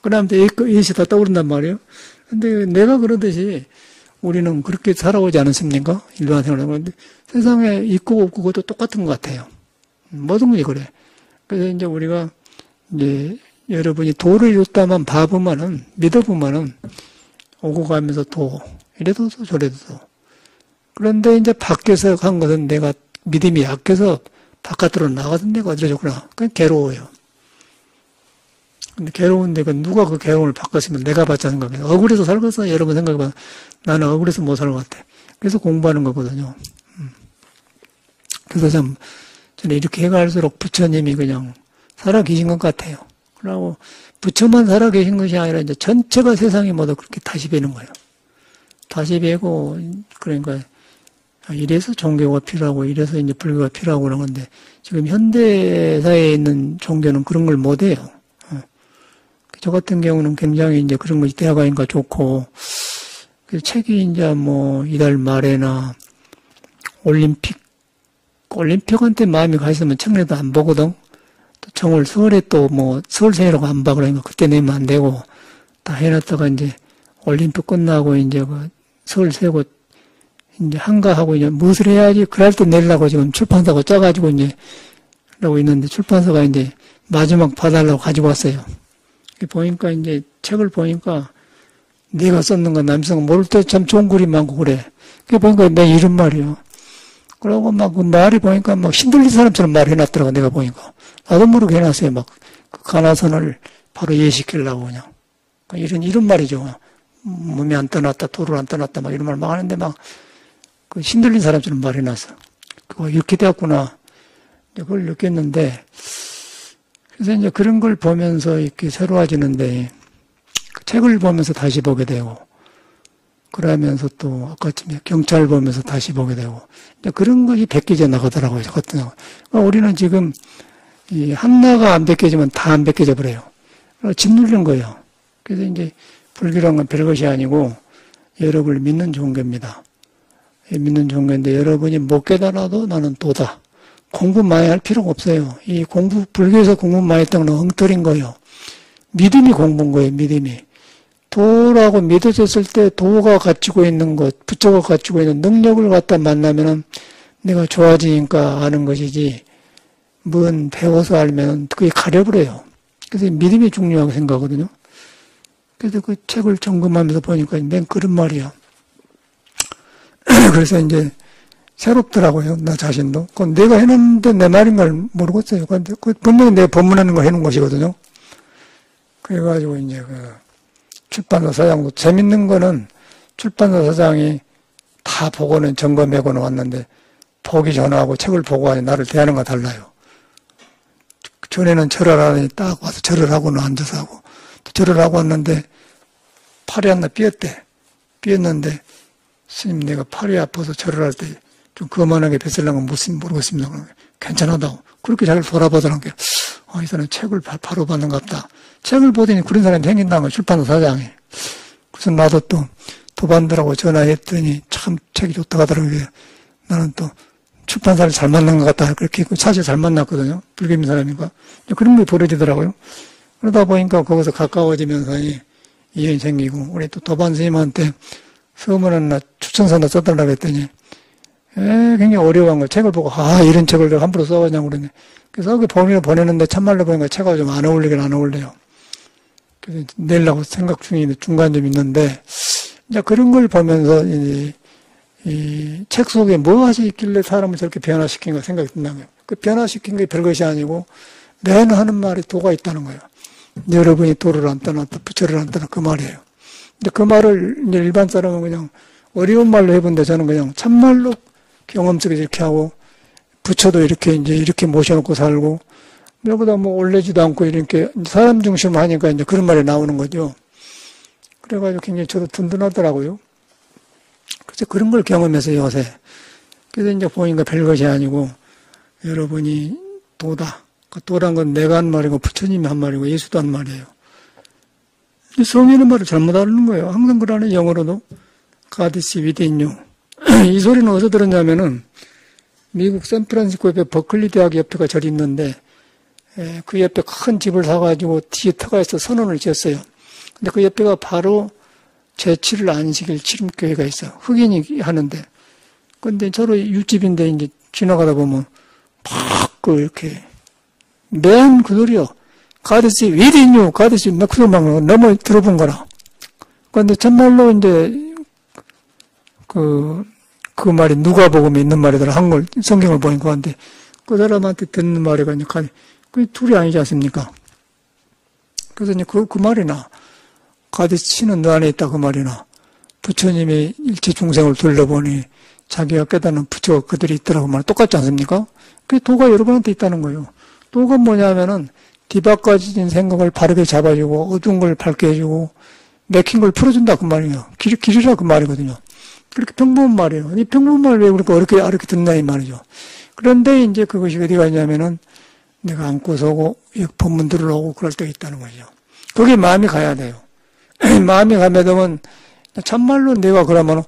그다음에 이것이 다 떠오른단 말이에요. 근데 내가 그러듯이, 우리는 그렇게 살아오지 않았습니까? 일반 생활을. 그런데 세상에 있고 없고 그것도 똑같은 것 같아요. 모든 것이 그래. 그래서 이제 우리가 이제 여러분이 도를 이뤘다만 봐보면은, 믿어보면은, 오고 가면서 도, 이래도 도, 저래도 도. 그런데 이제 밖에서 한 것은 내가 믿음이 약해서 바깥으로 나가던 내가 어디로졌구나. 그냥 괴로워요. 근데 괴로운데 그 누가 그 괴로움을 바꿨으면 내가 받자 생각해요. 억울해서 살겠어. 여러분 생각해봐. 나는 억울해서 못 살 것 같아. 그래서 공부하는 거거든요. 그래서 참 저는 이렇게 해갈수록 부처님이 그냥 살아계신 것 같아요. 그리고 부처만 살아계신 것이 아니라 이제 전체가 세상이 모두 그렇게 다시 배는 거예요. 다시 배고 그러니까 이래서 종교가 필요하고 이래서 이제 불교가 필요하고 그런 건데 지금 현대사회에 있는 종교는 그런 걸 못해요. 저 같은 경우는 굉장히 이제 그런 것이 대화가니까 좋고 그 책이 이제 뭐 이달 말에나 올림픽한테 마음이 가 있으면 책내도 안 보거든. 또 정월 서울에 또 뭐 서울생이라고 안 봐. 그러니까 그때 내면 안 되고 다 해놨다가 이제 올림픽 끝나고 이제 그 서울 세고 이제 한가하고 이제 무엇을 해야지 그럴 때 내려고 지금 출판사가 짜가지고 이제 라고 있는데 출판사가 이제 마지막 봐달라고 가지고 왔어요. 보니까 이제 책을 보니까 내가 썼는 건 남성 모를 때 참 좋은 글이 많고 그래. 그게 보니까 내 이런 말이요. 그러고 막 그 말이 보니까 막 신들린 사람처럼 말해놨더라고 내가 보니까. 나도 모르게 해놨어요. 막 그 가나선을 바로 예시키려고 그냥. 이런 말이죠. 몸이 안 떠났다, 도를 안 떠났다, 막 이런 말 막 하는데 막 그 신들린 사람처럼 말해놨어. 그거 이렇게 되었구나. 그걸 느꼈는데 그래서 이제 그런 걸 보면서 이렇게 새로워지는데 그 책을 보면서 다시 보게 되고 그러면서 또 아까쯤에 경찰을 보면서 다시 보게 되고 이제 그런 것이 벗겨져 나가더라고요. 저 같은 경우. 그러니까 우리는 지금 이 하나가 안 벗겨지면 다 안 벗겨져 버려요. 짓누르는 거예요. 그래서 이제 불교란 건 별것이 아니고 여러분을 믿는 종교입니다. 믿는 종교인데 여러분이 못 깨달아도 나는 도다. 공부 많이 할 필요가 없어요. 이 공부, 불교에서 공부 많이 했다는 건 엉터리인 거예요. 믿음이 공부인 거예요, 믿음이. 도라고 믿어졌을 때 도가 갖추고 있는 것, 부처가 갖추고 있는 능력을 갖다 만나면은 내가 좋아지니까 아는 것이지, 뭔 배워서 알면 그게 가려버려요. 그래서 믿음이 중요하게 생각하거든요. 그래서 그 책을 점검하면서 보니까 맨 그런 말이야. 그래서 이제 새롭더라고요, 나 자신도. 그건 내가 해놨는데 내 말인 걸 모르겠어요. 근데 그 분명히 내가 법문하는 거 해놓은 것이거든요. 그래가지고 이제 그 출판사 사장도 재밌는 거는 출판사 사장이 다 보고는 점검해고는 왔는데 보기 전하고 책을 보고 하니 나를 대하는 거 달라요. 전에는 절을 하더니 딱 와서 절을 하고는 앉아서 하고 또 절을 하고 왔는데 팔이 하나 삐었대. 삐었는데 스님 내가 팔이 아파서 절을 할 때 좀 거만하게 뱉으려는 건 모르겠습니다. 괜찮하다고. 그렇게 자기를 돌아보더라는 게, 이 사람 책을 바로 받는갑다. 책을 보더니 그런 사람이 생긴다는 거야, 출판사 사장이. 그래서 나도 또 도반들하고 전화했더니 참 책이 좋다고 하더라고요. 나는 또 출판사를 잘 만난 것 같다. 그렇게 사실 잘 만났거든요. 불교민 사람이니까. 그런 게 벌어지더라고요. 그러다 보니까 거기서 가까워지면서 이연이 생기고, 우리 또 도반 스님한테 서문 하나 추천서나 써달라고 했더니, 굉장히 어려운 거 책을 보고 이런 책을 내가 함부로 써가냐고 그러네. 그래서 그 범위를 보내는데 참말로 보니까 책하고 좀 안 어울리긴 안 어울려요. 그래서 내려고 생각 중인 중간 좀 있는데 이제 그런 걸 보면서 이 책 속에 무엇이 있길래 사람을 저렇게 변화시킨가 생각이 든다는 거예요. 그 변화시킨 게 별것이 아니고 매너 하는 말에 도가 있다는 거예요. 여러분이 도를 안 떠났다, 부처를 안 떠났다 그 말이에요. 근데 그 말을 이제 일반 사람은 그냥 어려운 말로 해본데 저는 그냥 참말로 경험 속에 이렇게 하고, 부처도 이렇게 모셔놓고 살고, 여기다 뭐 올리지도 않고 이렇게 사람 중심으로 하니까 이제 그런 말이 나오는 거죠. 그래가지고 굉장히 저도 든든하더라고요. 그래서 그런 걸 경험해서 요새. 그래서 이제 보니까 별것이 아니고, 여러분이 도다. 도란 건 내가 한 말이고, 부처님이 한 말이고, 예수도 한 말이에요. 성인의 말을 잘못 알는 거예요. 항상 그러네, 영어로도. God is within you. 이 소리는 어디서 들었냐면은 미국 샌프란시스코 옆에 버클리 대학 옆에가 절이 있는데 그 옆에 큰 집을 사가지고 뒤에 터가에서 선언을 지었어요. 근데 그 옆에가 바로 제7일 안식일 치름교회가 있어. 흑인이 하는데. 근데 저로 윗집인데 이제 지나가다 보면 막 그 이렇게 맨 그들이요. 가드시 위디뉴 가드시 맥스망 너무 들어본 거라. 그런데 정말로 이제 그 말이 누가복음에 있는 말이더라. 한글 성경을 보니까 근데 그 사람한테 듣는 말이가 이제 그 둘이 아니지 않습니까? 그래서 이제 그 말이나 가드시는 너 안에 있다 그 말이나 부처님이 일체 중생을 둘러보니 자기가 깨닫는 부처가 그들이 있더라고 말 똑같지 않습니까? 그 도가 여러분한테 있다는 거예요. 도가 뭐냐면은 뒤바꿔진 생각을 바르게 잡아주고 어두운 걸 밝게 해주고 맥힌 걸 풀어준다 그 말이에요. 길이라 그 말이거든요. 그렇게 평범한 말이에요. 이 평범한 말을 왜 우리가 어렵게 듣나 이 말이죠. 그런데 이제 그것이 어디가 있냐면은 내가 안고 서고 법문 들으러오고 그럴 때가 있다는 거죠. 거기에 마음이 가야 돼요. 마음이 가면 되면 참말로 내가 그러면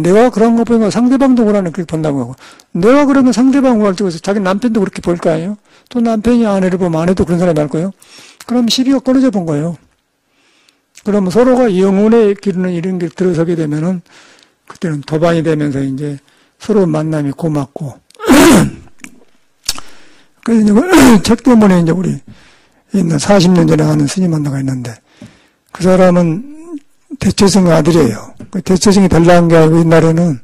내가 그런 거 보니까 상대방도 그러네 그렇게 본다고 하고 내가 그러면 상대방 그럴 때 자기 남편도 그렇게 볼 거 아니에요. 또 남편이 아내를 보면 아내도 그런 사람이 할 거예요. 그럼 시비가 끊어져 본 거예요. 그러면 서로가 영혼의 기르는 이런 길 들어서게 되면은 그때는 도반이 되면서 이제 서로 만남이 고맙고 그래서 이제 책 때문에 이제 우리 있는 40년 전에 하는 스님 하나가 있는데 그 사람은 대처성 아들이에요. 그 대처성이 달라는 게 아니고 옛날에는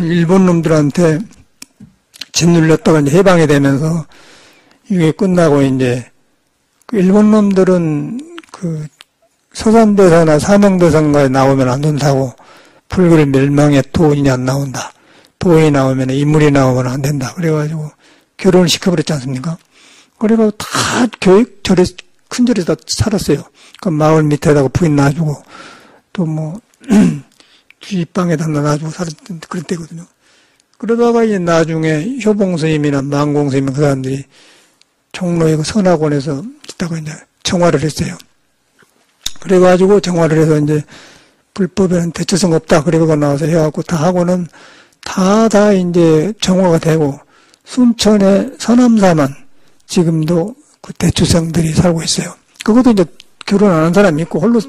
일본 놈들한테 짓눌렸다가 이제 해방이 되면서 이게 끝나고 이제 그 일본 놈들은 그 서산대사나 사명대사인가에 나오면 안 된다고 불교를 멸망의 도인이 안 나온다. 도인이 나오면 인물이 나오면 안 된다. 그래가지고 결혼을 시켜버렸지 않습니까? 그래가지고 다 절에 큰 절에서 살았어요. 그 마을 밑에다가 부인 놔주고 또 뭐 뒷방에다 놔주고 살았던 그런 때거든요. 그러다가 이제 나중에 효봉 스님이나 망공 스님 그 사람들이 종로에 그 선학원에서 있다가 이제 정화를 했어요. 그래가지고 정화를 해서 이제 불법에는 대처성 없다. 그리고 나와서 해갖고 다 하고는 다 이제 정화가 되고 순천의 서남사만 지금도 그 대처성들이 살고 있어요. 그것도 이제 결혼 안 한 사람이 있고 홀로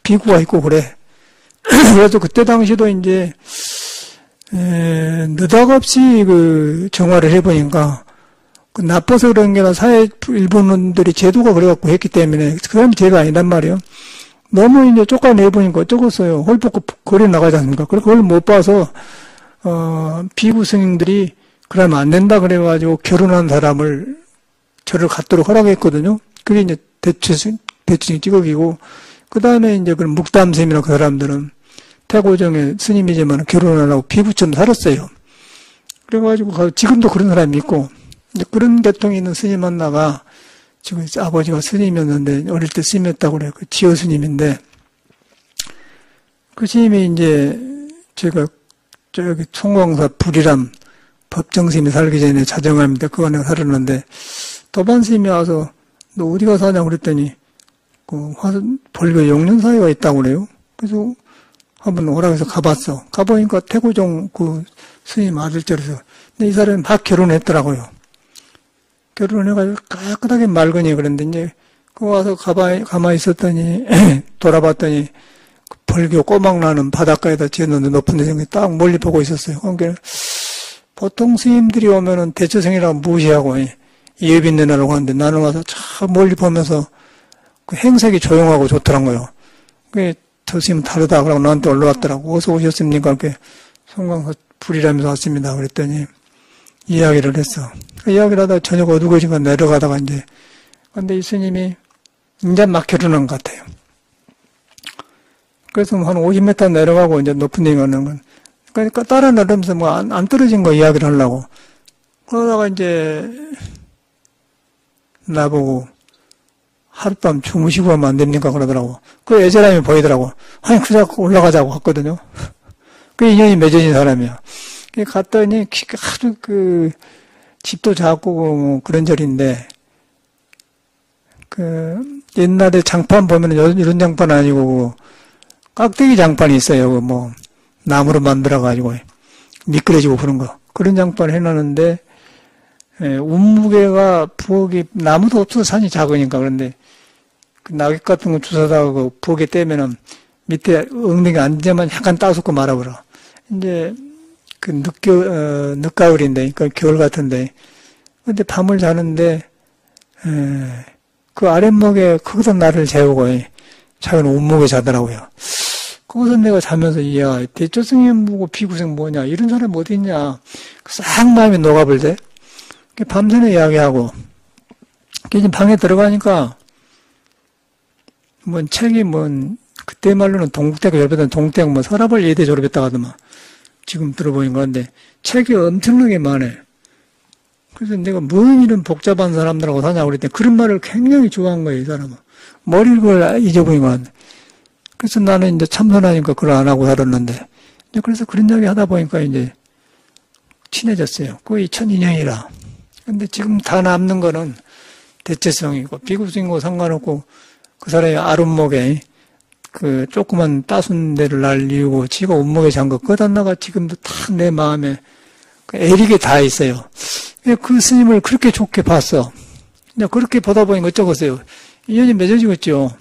비구가 있고 그래. 그래서 그때 당시도 이제 느닷없이 그 정화를 해보니까 그 나빠서 그런 게 아니라 사회 일본인들이 제도가 그래갖고 했기 때문에 그 사람이 죄가 아니란 말이에요. 너무 이제 쫓아내보니까 어쩌겠어요. 홀벗고 거리 나가지 않습니까? 그걸 못 봐서 비구 스님들이 그러면 안 된다 그래가지고 결혼한 사람을 저를 갖도록 허락했거든요. 그게 이제 대추승 찌꺼기고 그 다음에 이제 그 묵담스님이나 그 사람들은 태고정의 스님이지만 결혼을 하려고 비구처럼 살았어요. 그래가지고 지금도 그런 사람이 있고 이제 그런 계통이 있는 스님 하나가 지금 아버지가 스님이었는데 어릴 때 스님이었다고 그래요. 그 지어 스님인데 그 스님이 이제 제가 저기 총광사 불이람 법정스님이 살기 전에 자정합니다. 그 안에 살았는데 도반 스님이 와서 너 어디가 사냐고 그랬더니 그 벌교 용련사회가 있다고 그래요. 그래서 한번 오라고 해서 가봤어. 가보니까 태고종 그 스님 아들째라서 근데 이 사람이 막 결혼했더라고요. 결혼해가지고 깨끗하게 맑으니 그런데 이제 그 와서 가만히 있었더니 돌아봤더니 그 벌교 꼬막 나는 바닷가에다 지었는데 높은 데서 딱 멀리 보고 있었어요. 그러니까 보통 스님들이 오면은 대처생이라고 무시하고 예빈 내나라고 하는데 나는 와서 참 멀리 보면서 그 행색이 조용하고 좋더라고요. 그게 저 스님은 다르다 그러고 나한테 올라왔더라고. 어서 오셨습니까? 이렇게 송광사 불이라면서 왔습니다. 그랬더니 이야기를 했어. 그 이야기를 하다가 저녁 어두워지고 내려가다가 이제 근데 이 스님이 이제 막 결혼한 것 같아요. 그래서 한 50m 내려가고 이제 높은 데 가는 건 그러니까 따라 내려면서 뭐 안 떨어진 거 이야기를 하려고 그러다가 이제 나보고 하룻밤 주무시고 하면 안 됩니까? 그러더라고. 그 애절함이 보이더라고. 아니, 그냥 올라가자고 했거든요. 그 인연이 맺어진 사람이야. 갔더니, 아주 집도 작고 뭐 그런 절인데, 옛날에 장판 보면은 이런 장판 아니고, 깍대기 장판이 있어요. 뭐, 나무로 만들어가지고, 미끄러지고 그런 거. 그런 장판 해놨는데, 운무게가 부엌이, 나무도 없어서 산이 작으니까, 그런데, 그 낙엽 같은 거 주워다가 그 부엌에 떼면은 밑에 엉덩이 앉으면 약간 따숩고 말아버려. 이제 늦가을인데, 그러니까 겨울 같은데, 근데 밤을 자는데, 그 아랫목에 거기서 나를 재우고, 자기는 온목에 자더라고요. 거기서 내가 자면서, 이야, 대조승이 뭐고 비구생 뭐냐, 이런 사람 어디 있냐, 싹 마음이 녹아버리대. 밤새는 이야기하고, 이제 방에 들어가니까, 책이 그때 말로는 동국대가 졸업했던 동국대가 서랍을 예대 졸업했다 하더만. 지금 들어보는 건데, 책이 엄청나게 많아. 그래서 내가 뭔 이런 복잡한 사람들하고 사냐고 그랬더니 그런 말을 굉장히 좋아한 거예요, 이 사람은. 머리를 잊어버린 것 같네. 그래서 나는 이제 참선하니까 그걸 안 하고 살았는데, 그래서 그런 이야기 하다 보니까 이제 친해졌어요. 거의 2002년이라. 근데 지금 다 남는 거는 대체성이고, 비구수인고 상관없고, 그 사람이 아랫목에 그 조그만 따순 데를 날리고 지가 온목에 잔 거 꺼놨나가 지금도 딱 내 마음에 애리게 다 있어요. 그 스님을 그렇게 좋게 봤어. 그렇게 보다 보니까 어쩌겠어요. 인연이 맺어지겠죠.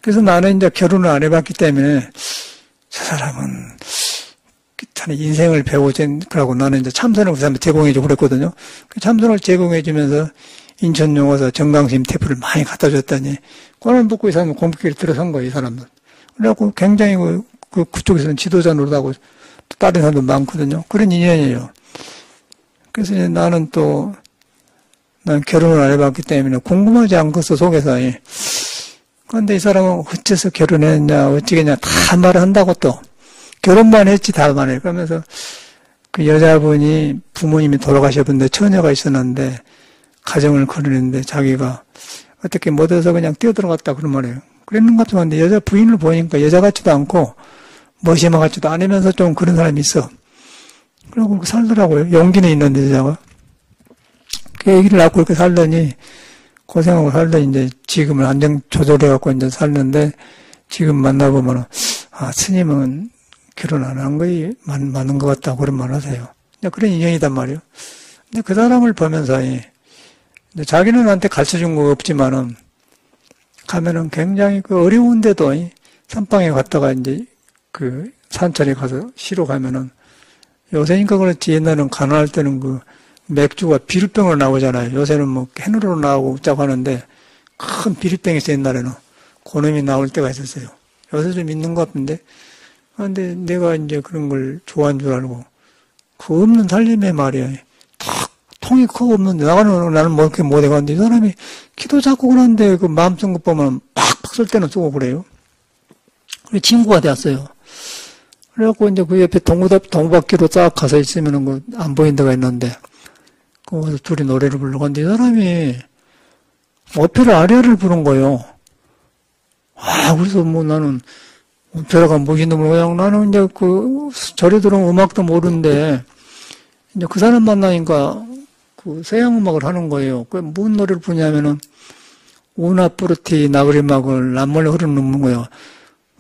그래서 나는 이제 결혼을 안 해봤기 때문에 저 사람은 자네 인생을 배우자고 나는 이제 참선을 그 사람한테 제공해주고 그랬거든요. 그 참선을 제공해주면서 인천 용어서 정강심 테프를 많이 갖다 줬더니 꼬란 붙고 이 사람은 공부길에 들어선 거예요, 이 사람은. 그래갖고 굉장히 그쪽에서는 지도자 노릇하고 또 다른 사람도 많거든요. 그런 인연이에요. 그래서 이제 나는 결혼을 안 해봤기 때문에 궁금하지 않겠어, 속에서. 그런데 이 사람은 어째서 결혼했냐, 어찌겠냐, 다 말을 한다고 또. 결혼만 했지, 다 말해. 그러면서 그 여자분이 부모님이 돌아가셨는데 처녀가 있었는데 가정을 거르는데 자기가 어떻게 못해서 그냥 뛰어들어갔다 그런 말이에요. 그랬는 것 같은데 여자 부인을 보니까 여자 같지도 않고 머시마 같지도 않으면서 좀 그런 사람이 있어. 그러고 그렇게 살더라고요. 용기는 있는데 여자가. 그 애기를 낳고 이렇게 살더니 고생하고 살더니 이제 지금은 안정 조절해갖고 이제 살는데 지금 만나보면 스님은 결혼 안 한 거이 맞는 것 같다 그런 말 하세요. 그런 인연이단 말이에요. 근데 그 사람을 보면서 자기는 나한테 가르쳐준 거 없지만은 가면은 굉장히 어려운데도 산방에 갔다가 이제 그 산천에 가서 시로 가면은 요새니까 그렇지 옛날에는 가난할 때는 그 맥주가 비료병으로 나오잖아요. 요새는 캔으로 나오고 짜고 하는데 큰 비료병에서 옛날에는 고놈이 나올 때가 있었어요. 요새 좀 있는 것 같은데 근데 내가 이제 그런 걸 좋아한 줄 알고 그 없는 살림의 말이야. 통이 크고 없는데 나는 뭐 이렇게 못해 갔는데 이 사람이 키도 작고 그런데 그 마음 쓴 것 보면 팍팍 쓸 때는 쓰고 그래요. 그래 친구가 되었어요. 그래갖고 이제 그 옆에 동바퀴로 쫙 가서 있으면은 안 보이는 데가 있는데 거기서 둘이 노래를 부르고 근데 이 사람이 오페라 아리아를 부른 거예요. 그래서 나는 오페라가 뭐인지 모르고 나는 이제 절에 들어온 음악도 모르는데 이제 그 사람 만나니까 서양 음악을 하는 거예요. 무슨 노래를 부르냐면은 우나푸르티 나그리막을 남몰래 흐르는 거예요.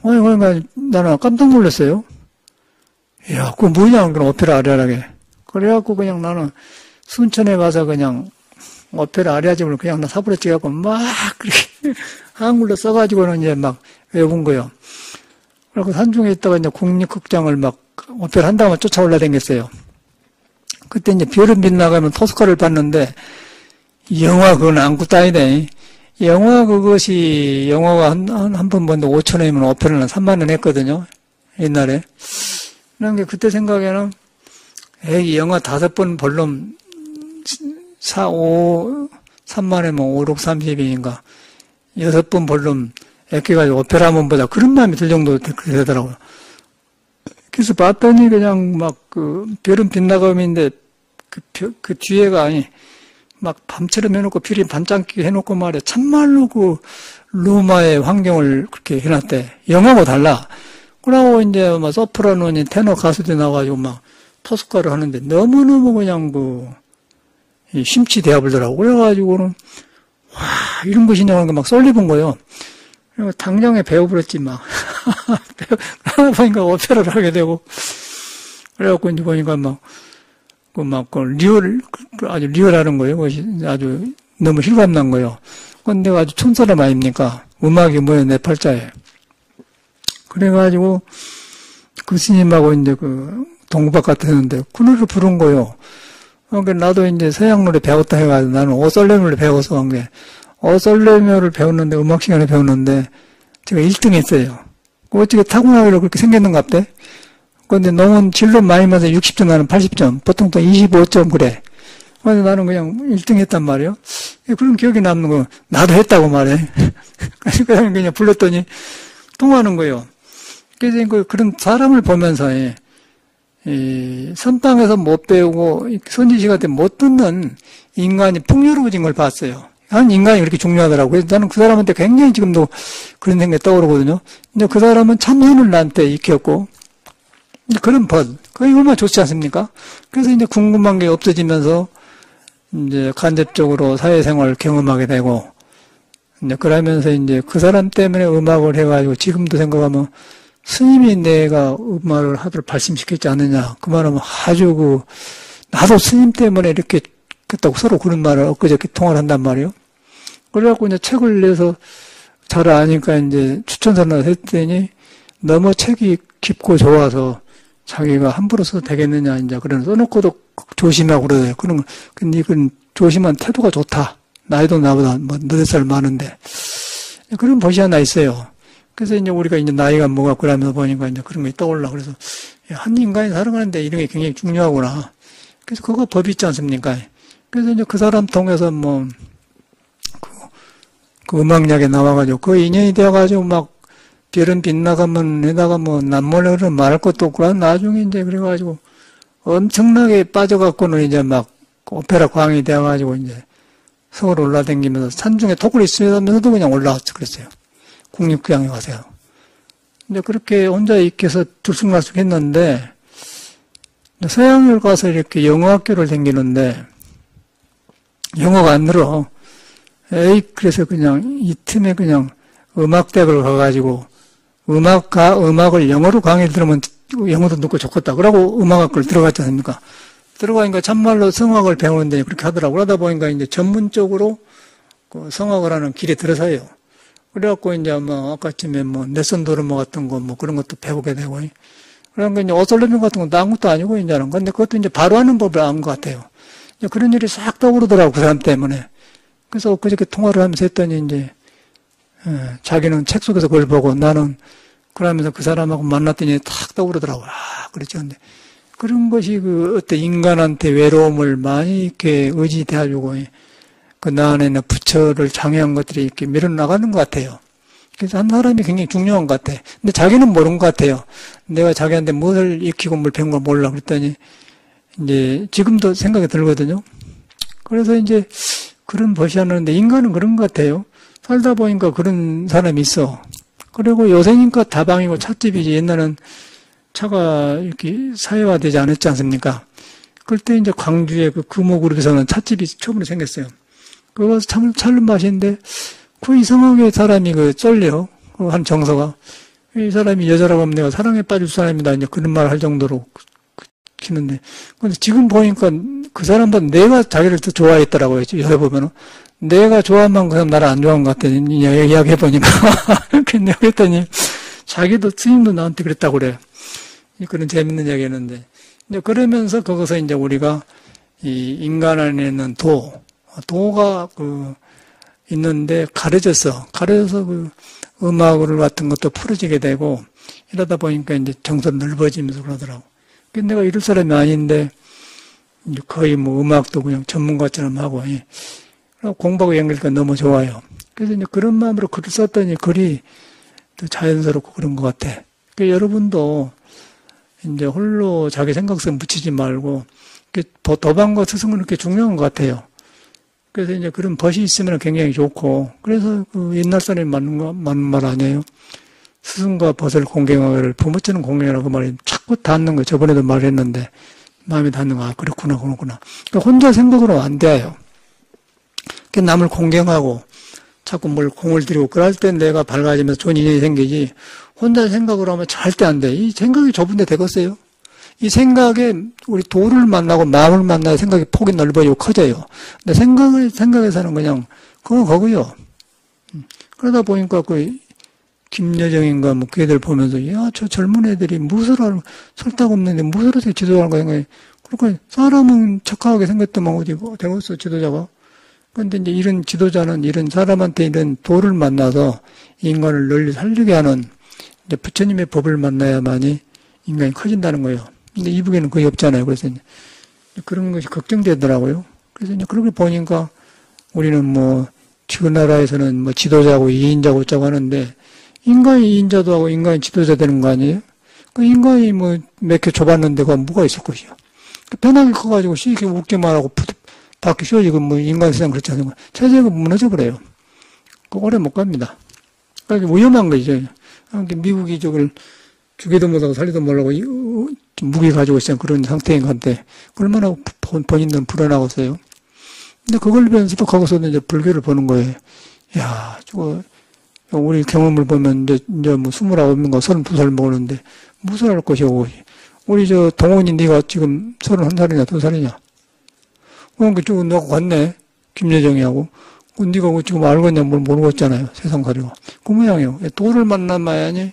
그러니까 나는 깜짝 놀랐어요. 이야, 그거 뭐냐, 그런 오페라 아리아라게. 그래갖고 그냥 나는 순천에 가서 그냥 오페라 아리아집을 그냥 나 사부로 찍어갖고 막 그렇게 한글로 써가지고는 이제 막 외운 거예요. 그리고 산중에 있다가 이제 국립극장을 막 오페라 한다고 쫓아올라 댕겼어요. 그때 이제 별은 빛나가면 토스카를 봤는데 영화 그건 안고 따이네. 영화가 한 번 봤는데 5,000원이면 오페라는 3만 원 했거든요. 옛날에. 그러니까 그때 생각에는 이 영화 5번 벌럼 3만 원이면 5, 6, 30인가 6번 벌럼 애껴가지고 오페라 한번 보자. 그런 마음이 들 정도로 되더라고요. 그래서 봤더니 그냥 별은 빛나감인데 그 뒤에가 막 밤처럼 해놓고 별이 반짝이게 해놓고 말이야. 참말로 로마의 환경을 그렇게 해놨대. 영화하고 달라. 그러고 이제 소프라노니 테너 가수들 나와가지고 토스카를 하는데 너무너무 그냥 심취 되어버리더라고. 그래가지고는 이런 것이냐 하는 게 막 쏠리본 거예요. 그리고 당장에 배워버렸지 하다 보니까 오페라를 하게 되고 그래갖고 이제 보니까 아주 리얼하는 거예요. 그것이 아주 너무 실감난 거예요. 근데 내가 아주 촌사람 아닙니까? 음악이 뭐예요, 내 팔자에. 그래가지고 그 스님하고 이제 동북아 같았는데 그 노래를 부른 거요. 그러니까 나도 이제 서양 노래 배웠다 해가지고 나는 오솔레미오를 배워서 한 게, 오솔레미오를 배웠는데, 음악 시간에 배웠는데, 제가 1등 했어요. 어떻게 타고나기로 그렇게 생겼는가 보대? 근데 너무 진로 많이 맞아 60점, 나는 80점. 보통 또 25점 그래. 근데 나는 그냥 1등 했단 말이에요. 그런 기억이 남는 거, 나도 했다고 말해. 그냥 불렀더니 통하는 거예요. 그래서 그런 사람을 보면서, 이 선방에서 못 배우고 선지시간 때 못 듣는 인간이 풍요로워진 걸 봤어요. 한 인간이 그렇게 중요하더라고요. 그래서 나는 그 사람한테 굉장히 지금도 그런 생각이 떠오르거든요. 근데 그 사람은 참선을 나한테 익혔고, 그런 벗, 그게 얼마나 좋지 않습니까? 그래서 이제 궁금한 게 없어지면서 이제 간접적으로 사회생활을 경험하게 되고, 이제 그러면서 이제 그 사람 때문에 음악을 해가지고 지금도 생각하면 스님이 내가 음악을 하도록 발심시켰지 않느냐. 그 말하면 아주 나도 스님 때문에 이렇게 했다고 서로 그런 말을 엊그저께 통화를 한단 말이에요. 그래갖고 이제 책을 내서 잘 아니까 이제 추천서를 했더니 너무 책이 깊고 좋아서 자기가 함부로 써도 되겠느냐, 이제 그런 써놓고도 조심하고 그러더라고요. 근데 이건 조심한 태도가 좋다. 나이도 나보다 뭐 8살 많은데. 그런 것이 하나 있어요. 그래서 이제 우리가 이제 나이가 뭐가 그러면서 보니까 이제 그런 게 떠올라. 그래서 한 인간이 살아가는데 이런 게 굉장히 중요하구나. 그래서 그거 법이 있지 않습니까? 그래서 이제 그 사람 통해서 뭐, 그 음악약에 나와가지고 그 인연이 되어가지고 막 별은 빗나가면 에다가 뭐 남몰래 말할 것도 없고 나중에 이제 그래가지고 엄청나게 빠져갖고는 이제 막 오페라 광이 되어가지고 이제 서울 올라다니면서 산중에 토굴이 있으면서도 그냥 올라왔죠. 그랬어요. 국립교양에 가세요. 이제 그렇게 혼자 익혀서 들쑥날쑥 했는데, 서양을 가서 이렇게 영어학교를 다니는데, 영어가 안 늘어. 그래서 그냥 이 틈에 그냥 음악대학을 가가지고, 음악을 영어로 강의를 들으면 영어도 듣고 좋겠다. 그러고 음악학교를 들어갔지 않습니까? 들어가니까 참말로 성악을 배우는데 그렇게 하더라고. 그러다 보니까 이제 전문적으로 그 성악을 하는 길에 들어서요. 그래갖고 이제 뭐 아까쯤에 뭐 넷선 도르모 같은 거 뭐 그런 것도 배우게 되고, 그러니까 이제 오솔레미오 같은 것도 아무것도 아니고 이제는. 근데 그것도 이제 바로 하는 법을 안 것 같아요. 이제 그런 일이 싹 떠오르더라고, 그 사람 때문에. 그래서 그저께 통화를 하면서 했더니 이제 자기는 책 속에서 그걸 보고 나는 그러면서 그 사람하고 만났더니 탁 떠오르더라고. 아, 그렇죠. 근데 그런 것이 그 어떤 인간한테 외로움을 많이 이렇게 의지대하고 그 나 안에 있는 부처를 장애한 것들이 이렇게 밀어나가는 것 같아요. 그래서 한 사람이 굉장히 중요한 것 같아. 근데 자기는 모르는 것 같아요. 내가 자기한테 무엇을 익히고 뭘 배운 걸 몰라. 그랬더니 이제 지금도 생각이 들거든요. 그래서 이제 그런 것이 하는데 인간은 그런 것 같아요. 살다 보니까 그런 사람이 있어. 그리고 요새니까 다방이고 찻집이지. 옛날엔 차가 이렇게 사회화되지 않았지 않습니까? 그때 이제 광주의 그 금호그룹에서는 찻집이 처음으로 생겼어요. 그거 차를 마시는데, 그 이상하게 사람이 쫄려. 한 정서가. 이 사람이 여자라고 하면 내가 사랑에 빠질 사람이다. 이제 그런 말 할 정도로 키는데. 근데 지금 보니까 그 사람보다 내가 자기를 더 좋아했더라고요. 여기 보면은. 내가 좋아한 만큼 그 사람 나를 안 좋아한 것 같아. 이야기해보니까. 근데 그랬더니, 자기도, 스님도 나한테 그랬다고 그래. 그런 재밌는 이야기 했는데. 이제 그러면서 거기서 이제 우리가 이 인간 안에 있는 도가 있는데 가려져서 음악을 같은 것도 풀어지게 되고 이러다 보니까 이제 정서도 넓어지면서 그러더라고. 근데 내가 이럴 사람이 아닌데 이제 거의 뭐 음악도 그냥 전문가처럼 하고 공부하고 연결하니까 너무 좋아요. 그래서 이제 그런 마음으로 글을 썼더니 글이 더 자연스럽고 그런 것 같아. 그러니까 여러분도 이제 홀로 자기 생각성 붙이지 말고 도방과 스승은 그렇게 중요한 것 같아요. 그래서 이제 그런 벗이 있으면 굉장히 좋고, 그래서 그 옛날 사람이 맞는 말 아니에요? 스승과 벗을 공경하기를 부모처럼 공경하라고 말이 자꾸 닿는 거, 저번에도 말했는데, 마음에 닿는 거, 아, 그렇구나. 그러니까 혼자 생각으로 안 돼요. 남을 공경하고, 자꾸 뭘 공을 들이고, 그럴 땐 내가 밝아지면서 좋은 인연이 생기지, 혼자 생각으로 하면 절대 안 돼. 이 생각이 좁은데 되겠어요? 이 생각에 우리 도를 만나고 마음을 만나야 생각의 폭이 넓어지고 커져요. 근데 생각에서는 그냥 그거 거고요. 그러다 보니까 김여정인가 뭐 그 애들 보면서 야, 저 젊은 애들이 무술할 설득 없는데 무술을 어떻게 지도하는 거야 생각해. 그러니까 사람은 착하게 생겼더만 어디 되겠어 지도자가. 그런데 이제 이런 지도자는 이런 사람한테 이런 도를 만나서 인간을 널리 살리게 하는 이제 부처님의 법을 만나야만이 인간이 커진다는 거예요. 근데 이북에는 거의 없잖아요. 그래서 이제 그런 것이 걱정되더라고요. 그래서 이제 그렇게 보니까 우리는 뭐 지금 나라에서는 뭐 지도자고 이인자고 어쩌고 하는데 인간이 이인자도 하고 인간이 지도자 되는 거 아니에요? 그 인간이 뭐 몇 개 줘봤는데 그건 뭐가 있을 것이요. 편하게 커가지고 쉽게 웃기만 하고 바퀴 씌워지고 뭐 인간 세상 그렇지 않습니까? 체제가 무너져 버려요. 그 오래 못 갑니다. 그러니까 위험한 거죠. 그러니까 미국이 저걸 죽이도 못하고 살리도 못하고 무기 가지고 있는 그런 상태인 건데 얼마나 본인들은 불안하겠어요. 근데 그걸 보면서도 거기서는 이제 불교를 보는 거예요. 야, 저거 우리 경험을 보면 이제 뭐 29인가 32살 먹었는데 무슨 할 것이고 우리 저 동원이 네가 지금 31살이냐 2살이냐? 그러니까 저 너하고 같네. 김여정이하고. 네가 지금 알겠냐 뭘 모르겠잖아요. 세상살이가. 그 모양이요. 도를 만나야지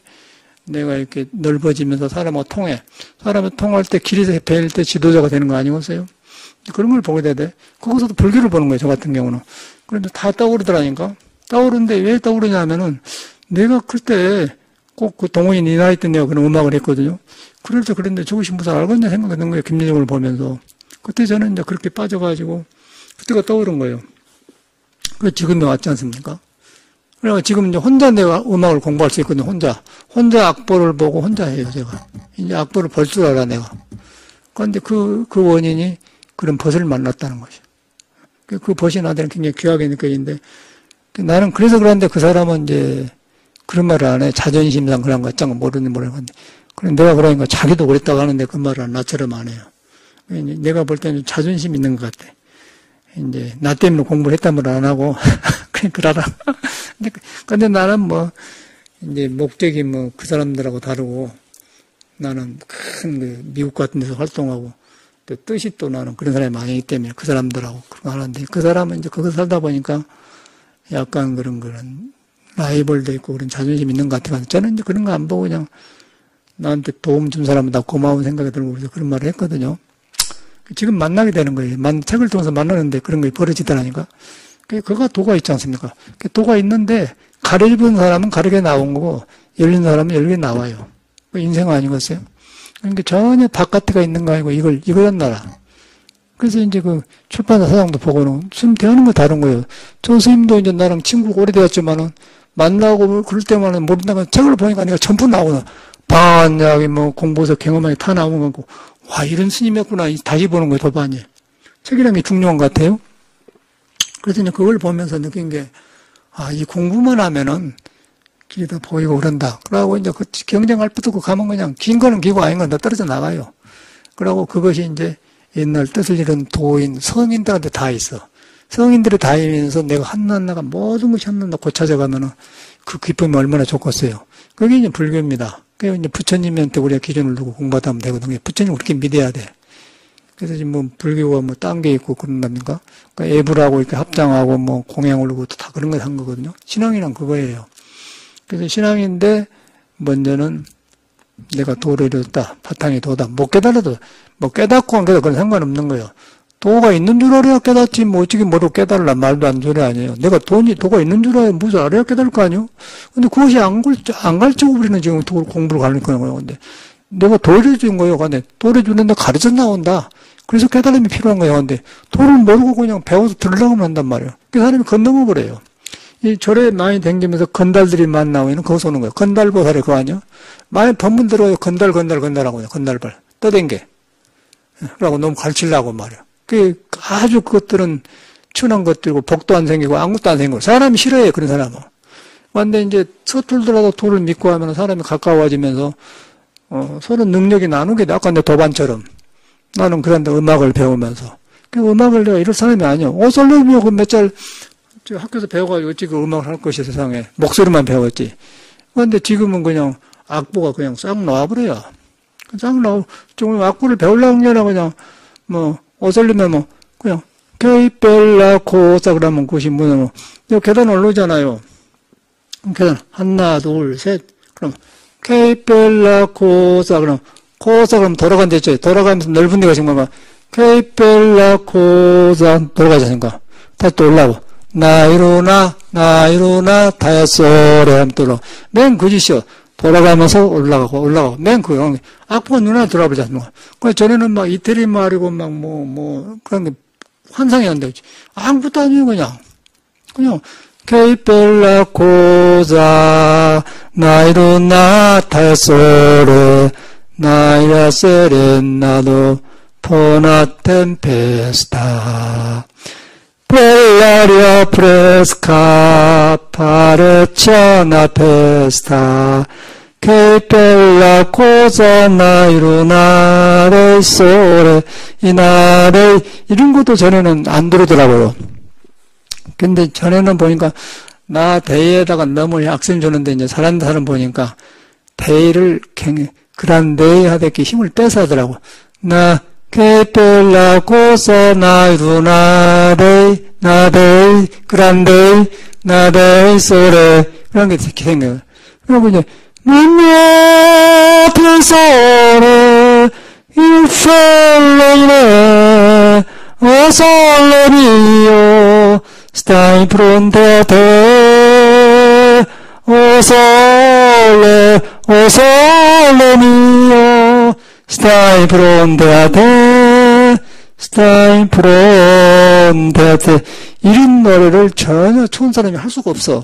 내가 이렇게 넓어지면서 사람하고 통해. 사람하고 통할 때 길에서 배일 때 지도자가 되는 거 아니겠어요? 그런 걸 보게 돼. 거기서도 불교를 보는 거예요. 저 같은 경우는. 그런데 다 떠오르더라니까. 떠오르는데 왜 떠오르냐 하면은 내가 클 때 꼭 그 동원이 네 나이 때 내가 그런 음악을 했거든요. 그럴 때 그런데 저것이 무슨 알겠냐 생각하는 거예요. 김여정을 보면서. 그때 저는 이제 그렇게 빠져가지고 그때가 떠오른 거예요. 그 지금도 왔지 않습니까? 그래서 지금 이제 혼자 내가 음악을 공부할 수 있거든요. 혼자 악보를 보고 혼자 해요. 제가 이제 악보를 볼 줄 알아 내가. 그런데 그 원인이 그런 벗을 만났다는 것이죠. 그 벗이 나한테는 굉장히 귀하게 느껴지는데 나는 그래서 그런데 그 사람은 이제 그런 말을 안 해. 자존심상 그런 거 어쩐 거 모르는 건데. 그래 내가 그러니까 자기도 그랬다고 하는데 그 말을 나처럼 안 해요. 내가 볼 때는 자존심 있는 것 같아. 이제 나 때문에 공부를 했단 말을 안 하고 그냥 그러라. 근데 나는 뭐 이제 목적이 뭐 그 사람들하고 다르고 나는 큰 그 미국 같은 데서 활동하고 또 뜻이 또 나는 그런 사람이 많이 있기 때문에 그 사람들하고 그런 거 하는데 그 사람은 이제 거기서 살다 보니까 약간 그런 라이벌도 있고 그런 자존심 있는 것 같아서 저는 이제 그런 거 안 보고 그냥 나한테 도움 준 사람은 다 고마운 생각이 들고 그래서 그런 말을 했거든요. 지금 만나게 되는 거예요. 책을 통해서 만나는데 그런 게 벌어지더라니까. 그거가 도가 있지 않습니까? 도가 있는데 가려진 사람은 가르게 나온 거고 열린 사람은 열게 나와요. 인생 아니겠어요? 그러니까 전혀 바깥에가 있는 거 아니고 이걸 나라. 그래서 이제 그 출판사 사장도 보고는 스님 대하는 거 다른 거예요. 저 스님도 이제 나랑 친구가 오래되었지만은 만나고 그럴 때만은 모른다가 책을 보니까 내가 전부 나오나. 반야기 뭐 공부해서 경험하게 다 나오는 거고. 와, 이런 스님이었구나. 다시 보는 거예요, 도반이. 책이라는 게 중요한 것 같아요. 그래서 이제 그걸 보면서 느낀 게, 이 공부만 하면은 길이 다 보이고 그런다. 그러고 이제 그 경쟁할 것도 없고 가면 그냥 긴 거는 기고 아닌 건 다 떨어져 나가요. 그러고 그것이 이제 옛날 뜻을 잃은 도인, 성인들한테 다 있어. 성인들이 다 있으면서 내가 한낱나가 모든 것이 한낱나 고쳐져 가면은 그 기쁨이 얼마나 좋겠어요. 그게 이제 불교입니다. 그게 이제 부처님한테 우리가 기준을 두고 공부하다 하면 되거든요. 부처님 그렇게 믿어야 돼. 그래서 지금 뭐 불교가 뭐 딴 게 있고 그런답니까? 그러니까 애불하고 이렇게 합장하고 뭐 공양 올리고 다 그런 걸 한 거거든요. 신앙이란 그거예요. 그래서 신앙인데 먼저는 내가 도를 이뤘다. 바탕이 도다. 못 깨달아도 뭐 깨닫고 안 깨닫고 그건 상관없는 거예요. 도가 있는 줄 알아야 깨닫지 뭐 어떻게 뭐로 깨달으라 말도 안 소리 아니에요. 내가 도가 있는 줄 알아야 무슨 알아야 깨달을 거 아니에요. 근데 그것이 안 가르치고 우리는 지금 공부를 가르치는 거예요. 근데 내가 도를 준 거예요. 근데 도를 주는데 가르쳐 나온다. 그래서 깨달음이 필요한 거예요. 근데 도를 모르고 그냥 배워서 들으려고 한단 말이에요. 그 사람이 건너고 그래요. 이 절에 많이 댕기면서 건달들이 많이 나오면 거기서 오는 거예요. 건달보살이 그거 아니야? 많이 법문 들어요. 건달하고 건달발. 떠댕겨. 그러고 너무 가르치려고 말이야. 그 아주 그것들은 춘한 것들이고 복도 안 생기고 아무것도 안 생기고 사람이 싫어해요. 그런 사람은. 근데 이제 서툴더라도 도를 믿고 하면 사람이 가까워지면서 서로 능력이 나누게 돼. 아까 내 도반처럼. 나는 그런데 음악을 배우면서. 그 음악을 내가 이럴 사람이 아니야. 오솔로미오 그 몇 살 학교에서 배워가지고 어찌 그 음악을 할 것이 세상에. 목소리만 배웠지. 그런데 지금은 그냥 악보가 그냥 싹 나와버려요. 싹 나오고, 좀 악보를 배우려고 하냐, 그냥, 오솔리면 그냥, 게이벨라 고사 그러면 그것이 뭐냐, 계단 올라오잖아요. 그러니까 하나, 둘, 셋. 그럼 케이펠라 코사 그럼 코사 그럼 돌아간다 했죠. 돌아가면서 넓은 데가 지금 막 케이펠라 코사 돌아가지 않습니까? 다시 또 올라오고 나이루나 다야소레 하면 또 올라오고 맨 그 짓이요. 돌아가면서 올라가고 맨 그거 악보가 눈에 들어와버리지 않습니까? 그래서 전에는 막 이태리 말이고 막 그런 게 환상이 안 되지. 아무것도 아니에요 그냥 케이펠라 코자 나이루나 타소레 나이라 세레나도 포나 템페스타 벨라리아 프레스카 파레차나 페스타 케이펠라 코자 나이루나 레소레 이나레 이런 것도 전에는 안 들어오더라고요. 근데 전에는 보니까 나 대에다가 너무 악센 주는데 이제 사람 보니까 대를 그란데이 하듯이 힘을 빼서 하더라고. 나 케펠라 코사 나이루나데이 나데이 그란데이 나데이 소레 그런 게 이렇게 생겨요. 그리고 이제 나나 펜소레 일펠레이레 오솔레리오 Stai pronte a te, o sole mio, stai pronte a te, stai pronte a te. 이런 노래를 전혀 좋은 사람이 할 수가 없어.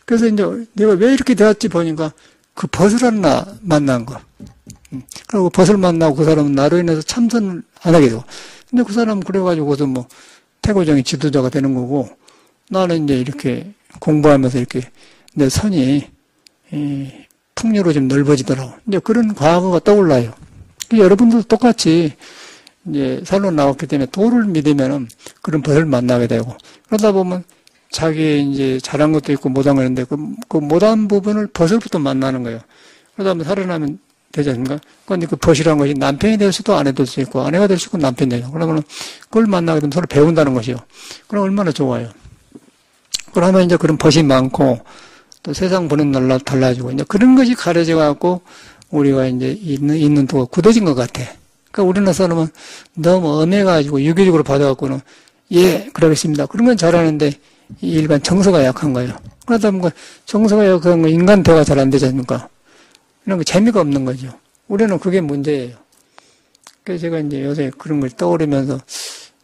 그래서 이제 내가 왜 이렇게 되었지 보니까 그 벗을 하나 만난 거. 그리고 벗을 만나고 그 사람은 나로 인해서 참선을 안 하게 되고. 근데 그 사람은 그래가지고서 뭐 태고정의 지도자가 되는 거고, 나는 이제 이렇게 공부하면서 이렇게 내 선이 풍요로 좀 넓어지더라고. 이제 그런 과거가 떠올라요. 여러분들도 똑같이 이제 살로 나왔기 때문에 도를 믿으면은 그런 벗을 만나게 되고, 그러다 보면 자기 이제 잘한 것도 있고 못한 거 있는데 그 못한 부분을 벗을부터 만나는 거예요. 그러다 보면 살아나면 되지 않습니까? 그런데 그 벗이라는 것이 남편이 될 수도 아내 될 수 있고 아내가 될 수 있고 남편이 되죠. 그러면 그걸 만나게 되면 서로 배운다는 것이요. 그럼 얼마나 좋아요. 그러면 이제 그런 벗이 많고 또 세상 보는 날로 달라지고 이제 그런 것이 가려져 갖고 우리가 이제 있는 도가 굳어진 것 같아. 그러니까 우리나라 사람은 너무 엄해가지고 유교적으로 받아갖고는 예 그러겠습니다. 그런 건 잘하는데 일반 정서가 약한 거예요. 그러다 보니까 정서가 약한 거 인간 대화가 잘 안 되지 않습니까? 이런 거 재미가 없는 거죠. 우리는 그게 문제예요. 그래서 제가 이제 요새 그런 걸 떠오르면서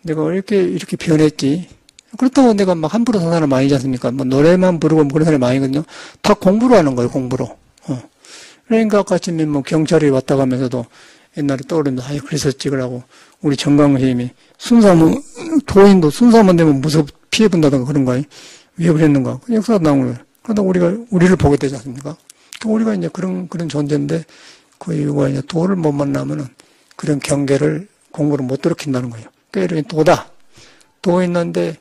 내가 왜 이렇게 변했지? 그렇다고 내가 막 함부로 사는 사람 아니지 않습니까? 뭐 노래만 부르고 뭐 그런 사람이 아니거든요. 다 공부로 하는 거예요, 공부로. 그러니까 아까 아침에 뭐 경찰이 왔다 가면서도 옛날에 떠오르면서 아이 그랬었지 그러고 우리 정강 선생님이 도인도 순사만 되면 피해 본다던가 그런 거예요. 왜 그랬는가? 역사가 나온 거예요. 그러다 우리를 보게 되지 않습니까? 우리가 이제 그런 존재인데 그 이유가 이제 도를 못 만나면은 그런 경계를 공부를 못 들어킨다는 거예요. 그러니까 이렇게 도 있는데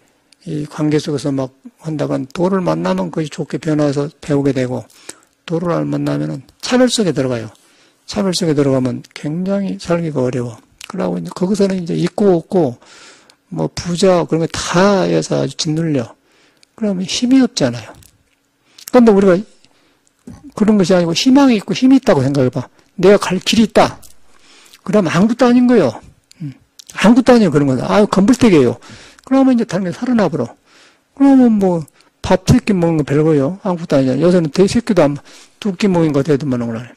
이 관계 속에서 막 한다간 도를 만나면 그것이 좋게 변화해서 배우게 되고 도를 안 만나면은 차별 속에 들어가요. 차별 속에 들어가면 굉장히 살기가 어려워. 그러고 이제 거기서는 이제 있고 없고 뭐 부자 그런 거 다 해서 아주 짓눌려. 그러면 힘이 없잖아요. 그런데 우리가 그런 것이 아니고 희망이 있고 힘이 있다고 생각해봐. 내가 갈 길이 있다. 그러면 아무것도 아닌 거예요. 아무것도 아니에요. 그런 거는. 건불대기예요. 그러면 이제 다른 게 살아나버려. 그러면 뭐 밥 3끼 먹는 거 별거예요. 아무것도 아니잖아요. 요새는 새끼도 2끼 먹는 거 대두만 하네.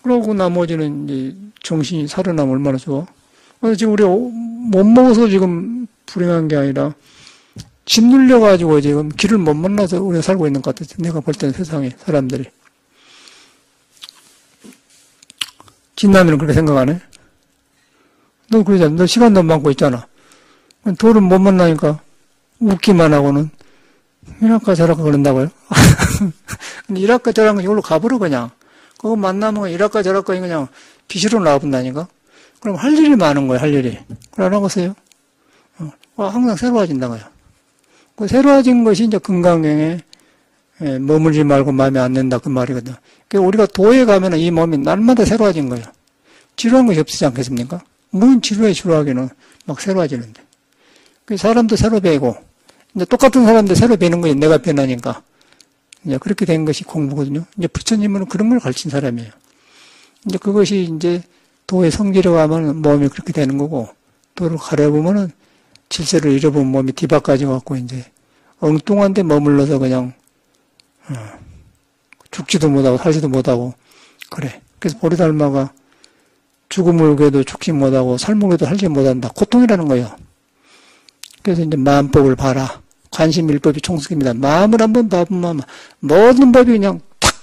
그러고 나머지는 이제 정신이 살아나면 얼마나 좋아. 그래서 지금 우리가 못 먹어서 지금 불행한 게 아니라 짓눌려가지고 지금 길을 못 만나서 우리가 살고 있는 것 같아요. 내가 볼 때는 세상에 사람들이. 진남이는 그렇게 생각 안 해? 너 그러잖아. 너 시간도 많고 있잖아. 도를 못 만나니까 웃기만 하고는 이랄까 저랄까 그런다고요? 근데 이랄까 저랄까 이걸로 가버려 그냥. 그거 만나면 이랄까 저랄까 그냥 비시로 나와본다니까? 그럼 할 일이 많은 거예요, 할 일이. 그걸 알아보세요. 항상 새로워진다고요. 그 새로워진 것이 이제 건강에 머물지 말고 마음에 안 든다 그 말이거든. 그러니까 우리가 도에 가면은 이 몸이 날마다 새로워진 거예요. 지루한 것이 없지 않겠습니까? 뭔 지루하기는 막 새로워지는데. 그 사람도 새로 배고, 이제 똑같은 사람도 새로 배는 거지, 내가 변하니까. 이제 그렇게 된 것이 공부거든요. 이제 부처님은 그런 걸 가르친 사람이에요. 이제 그것이 이제 도의 성질에 하면 몸이 그렇게 되는 거고, 도를 가려보면은 질서를 잃어본 몸이 뒤바까지 갖고 이제 엉뚱한 데 머물러서 그냥, 죽지도 못하고 살지도 못하고, 그래. 그래서 보리달마가 죽음을 괴도 죽지 못하고 삶을 괴도 살지 못한다. 고통이라는 거예요. 그래서 이제 마음법을 봐라. 관심일법이 총칙입니다. 마음을 한번 봐보면 모든 법이 그냥 탁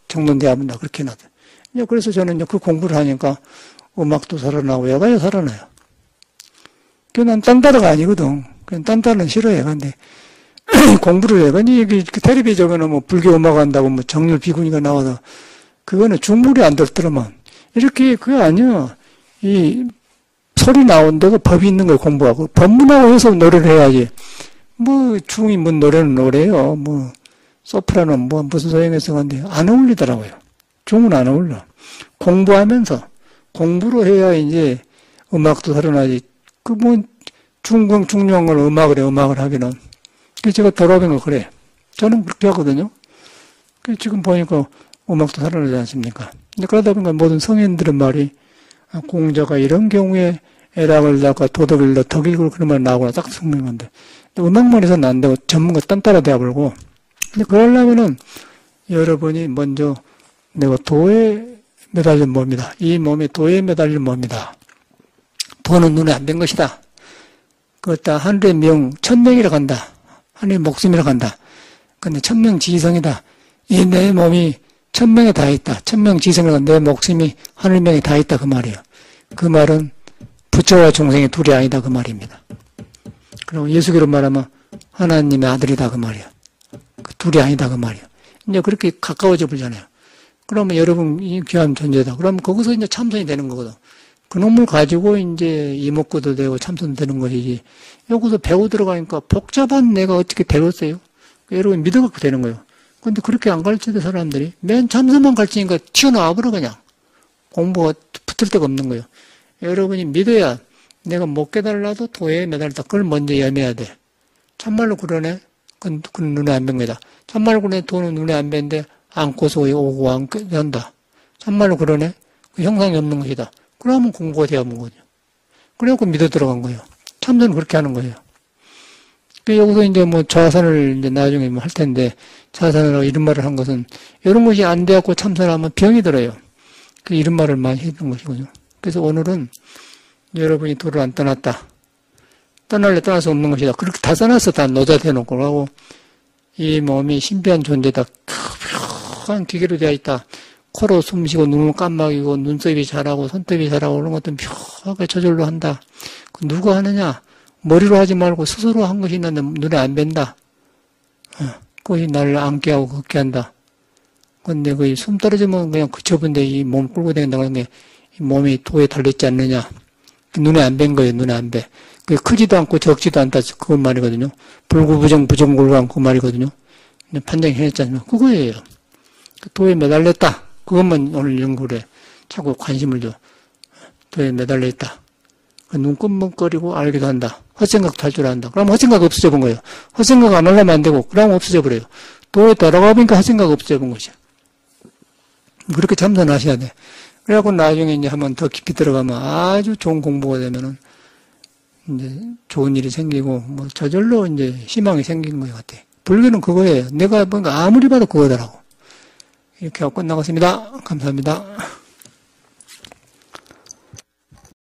정돈돼야 합니다. 그렇게 해놔도. 그래서 저는 이제 그 공부를 하니까 음악도 살아나고 얘가 살아나요. 난 딴따라가 아니거든. 그냥 딴따라는 싫어해. 근데 공부를 해. 근데 이게 텔레비전에는 뭐 불교 음악 한다고 뭐 정률 비구니가 나와서 그거는 중물이 안 들더라만. 이렇게 그게 아니야. 이 소리 나온 데가 법이 있는 걸 공부하고 법문하고 해서 노래를 해야지. 뭐 중이 뭔 노래는 노래요. 뭐 소프라노 뭐 무슨 소용에서 근데 안 어울리더라고요. 중은 안 어울려. 공부하면서 공부로 해야 이제 음악도 살아나지. 그 뭐 중요한 걸 음악을 하기는. 그래서 제가 돌아보는 거 그래. 저는 그렇게 하거든요. 그래서 지금 보니까 음악도 살아나지 않습니까? 그러다 보니까 모든 성인들은 말이 공자가 이런 경우에 애락을 낳고 도덕을 낳고 덕이고 그런 말 나오거나 딱 성는 건데 음악만 해서는 안 되고 전문가 딴따라 돼버리고. 근데 그러려면은 여러분이 먼저 내가 도에 매달린 몸이다. 이 몸이 도에 매달린 몸이다. 도는 눈에 안 된 것이다. 그것다 하늘의 명, 천명이라 간다. 하늘의 목숨이라 간다. 근데 천명지성이다. 이 내 몸이 천명에 다 있다. 천명지성이라 간다. 내 목숨이 하늘명에 다 있다. 그 말이에요. 그 말은 부처와 중생이 둘이 아니다. 그 말입니다. 그리고 예수교로 말하면 하나님의 아들이다. 그 말이에요. 그 둘이 아니다. 그 말이에요. 이제 그렇게 가까워져 보잖아요. 그러면 여러분 이 귀한 존재다. 그러면 거기서 이제 참선이 되는 거거든. 그 놈을 가지고 이제 이목구도 되고 참선 되는 것이지. 여기서 배우 들어가니까 복잡한 내가 어떻게 배웠어요? 여러분 믿어갖고 되는 거예요. 근데 그렇게 안 가르치는 사람들이 맨 참선만 가르치니까 튀어나와버려 그냥. 공부가 붙을 데가 없는 거예요. 여러분이 믿어야 내가 못 깨달아도 도에 매달렸다. 그걸 먼저 염해야 돼. 참말로 그러네? 그건 눈에 안 뵌 거다. 참말로 그러네? 도는 눈에 안 뵌데 안고서 오고 안 한다. 참말로 그러네? 그 형상이 없는 것이다. 그러면 공부가 되어본 거죠. 그래갖고 믿어 들어간 거예요. 참선은 그렇게 하는 거예요. 여기서 이제 뭐 자산을 이제 나중에 뭐 할 텐데, 자산을 하고 이런 말을 한 것은, 이런 것이 안 돼갖고 참선하면 병이 들어요. 그 이런 말을 많이 했던 것이거든요. 그래서 오늘은 여러분이 도를 안 떠났다. 떠날래 떠날 수 없는 것이다. 그렇게 다 떠났어. 다 노자대놓고 하고, 이 몸이 신비한 존재다. 묘한 기계로 되어 있다. 코로 숨쉬고 눈을 깜막이고 눈썹이 자라고 손톱이 자라고 그런 것도 묘하게 저절로 한다. 그 누가 하느냐? 머리로 하지 말고 스스로 한 것이 있는데 눈에 안 뵌다. 그것이 나를 안게 하고 걷게 한다. 근데 그 숨 떨어지면 그냥 그쳐본데 이 몸 끌고 다닌다고 하는 게 이 몸이 도에 달렸지 않느냐. 눈에 안 뵌 거예요. 눈에 안 뵈. 그게 크지도 않고 적지도 않다. 그건 말이거든요. 불구부정 부정불구한 그 말이거든요. 판정해냈잖아요. 그거예요. 도에 매달렸다. 그것만 오늘 연구를 해. 자꾸 관심을 줘. 도에 매달려 있다. 눈 끔먹거리고 알기도 한다. 헛생각도 할 줄 안다. 그럼 헛생각 없어져 본 거예요. 헛생각 안 하려면 안 되고, 그러면 없어져 버려요. 도에 돌아가 보니까 헛생각 없어져 본 것이야. 그렇게 참선하셔야 돼. 그래갖고 나중에 이제 한번 더 깊이 들어가면 아주 좋은 공부가 되면은, 이제 좋은 일이 생기고, 뭐 저절로 이제 희망이 생긴 것 같아. 불교는 그거예요. 내가 뭔가 아무리 봐도 그거더라고. 이렇게 하고 끝나갔습니다. 감사합니다.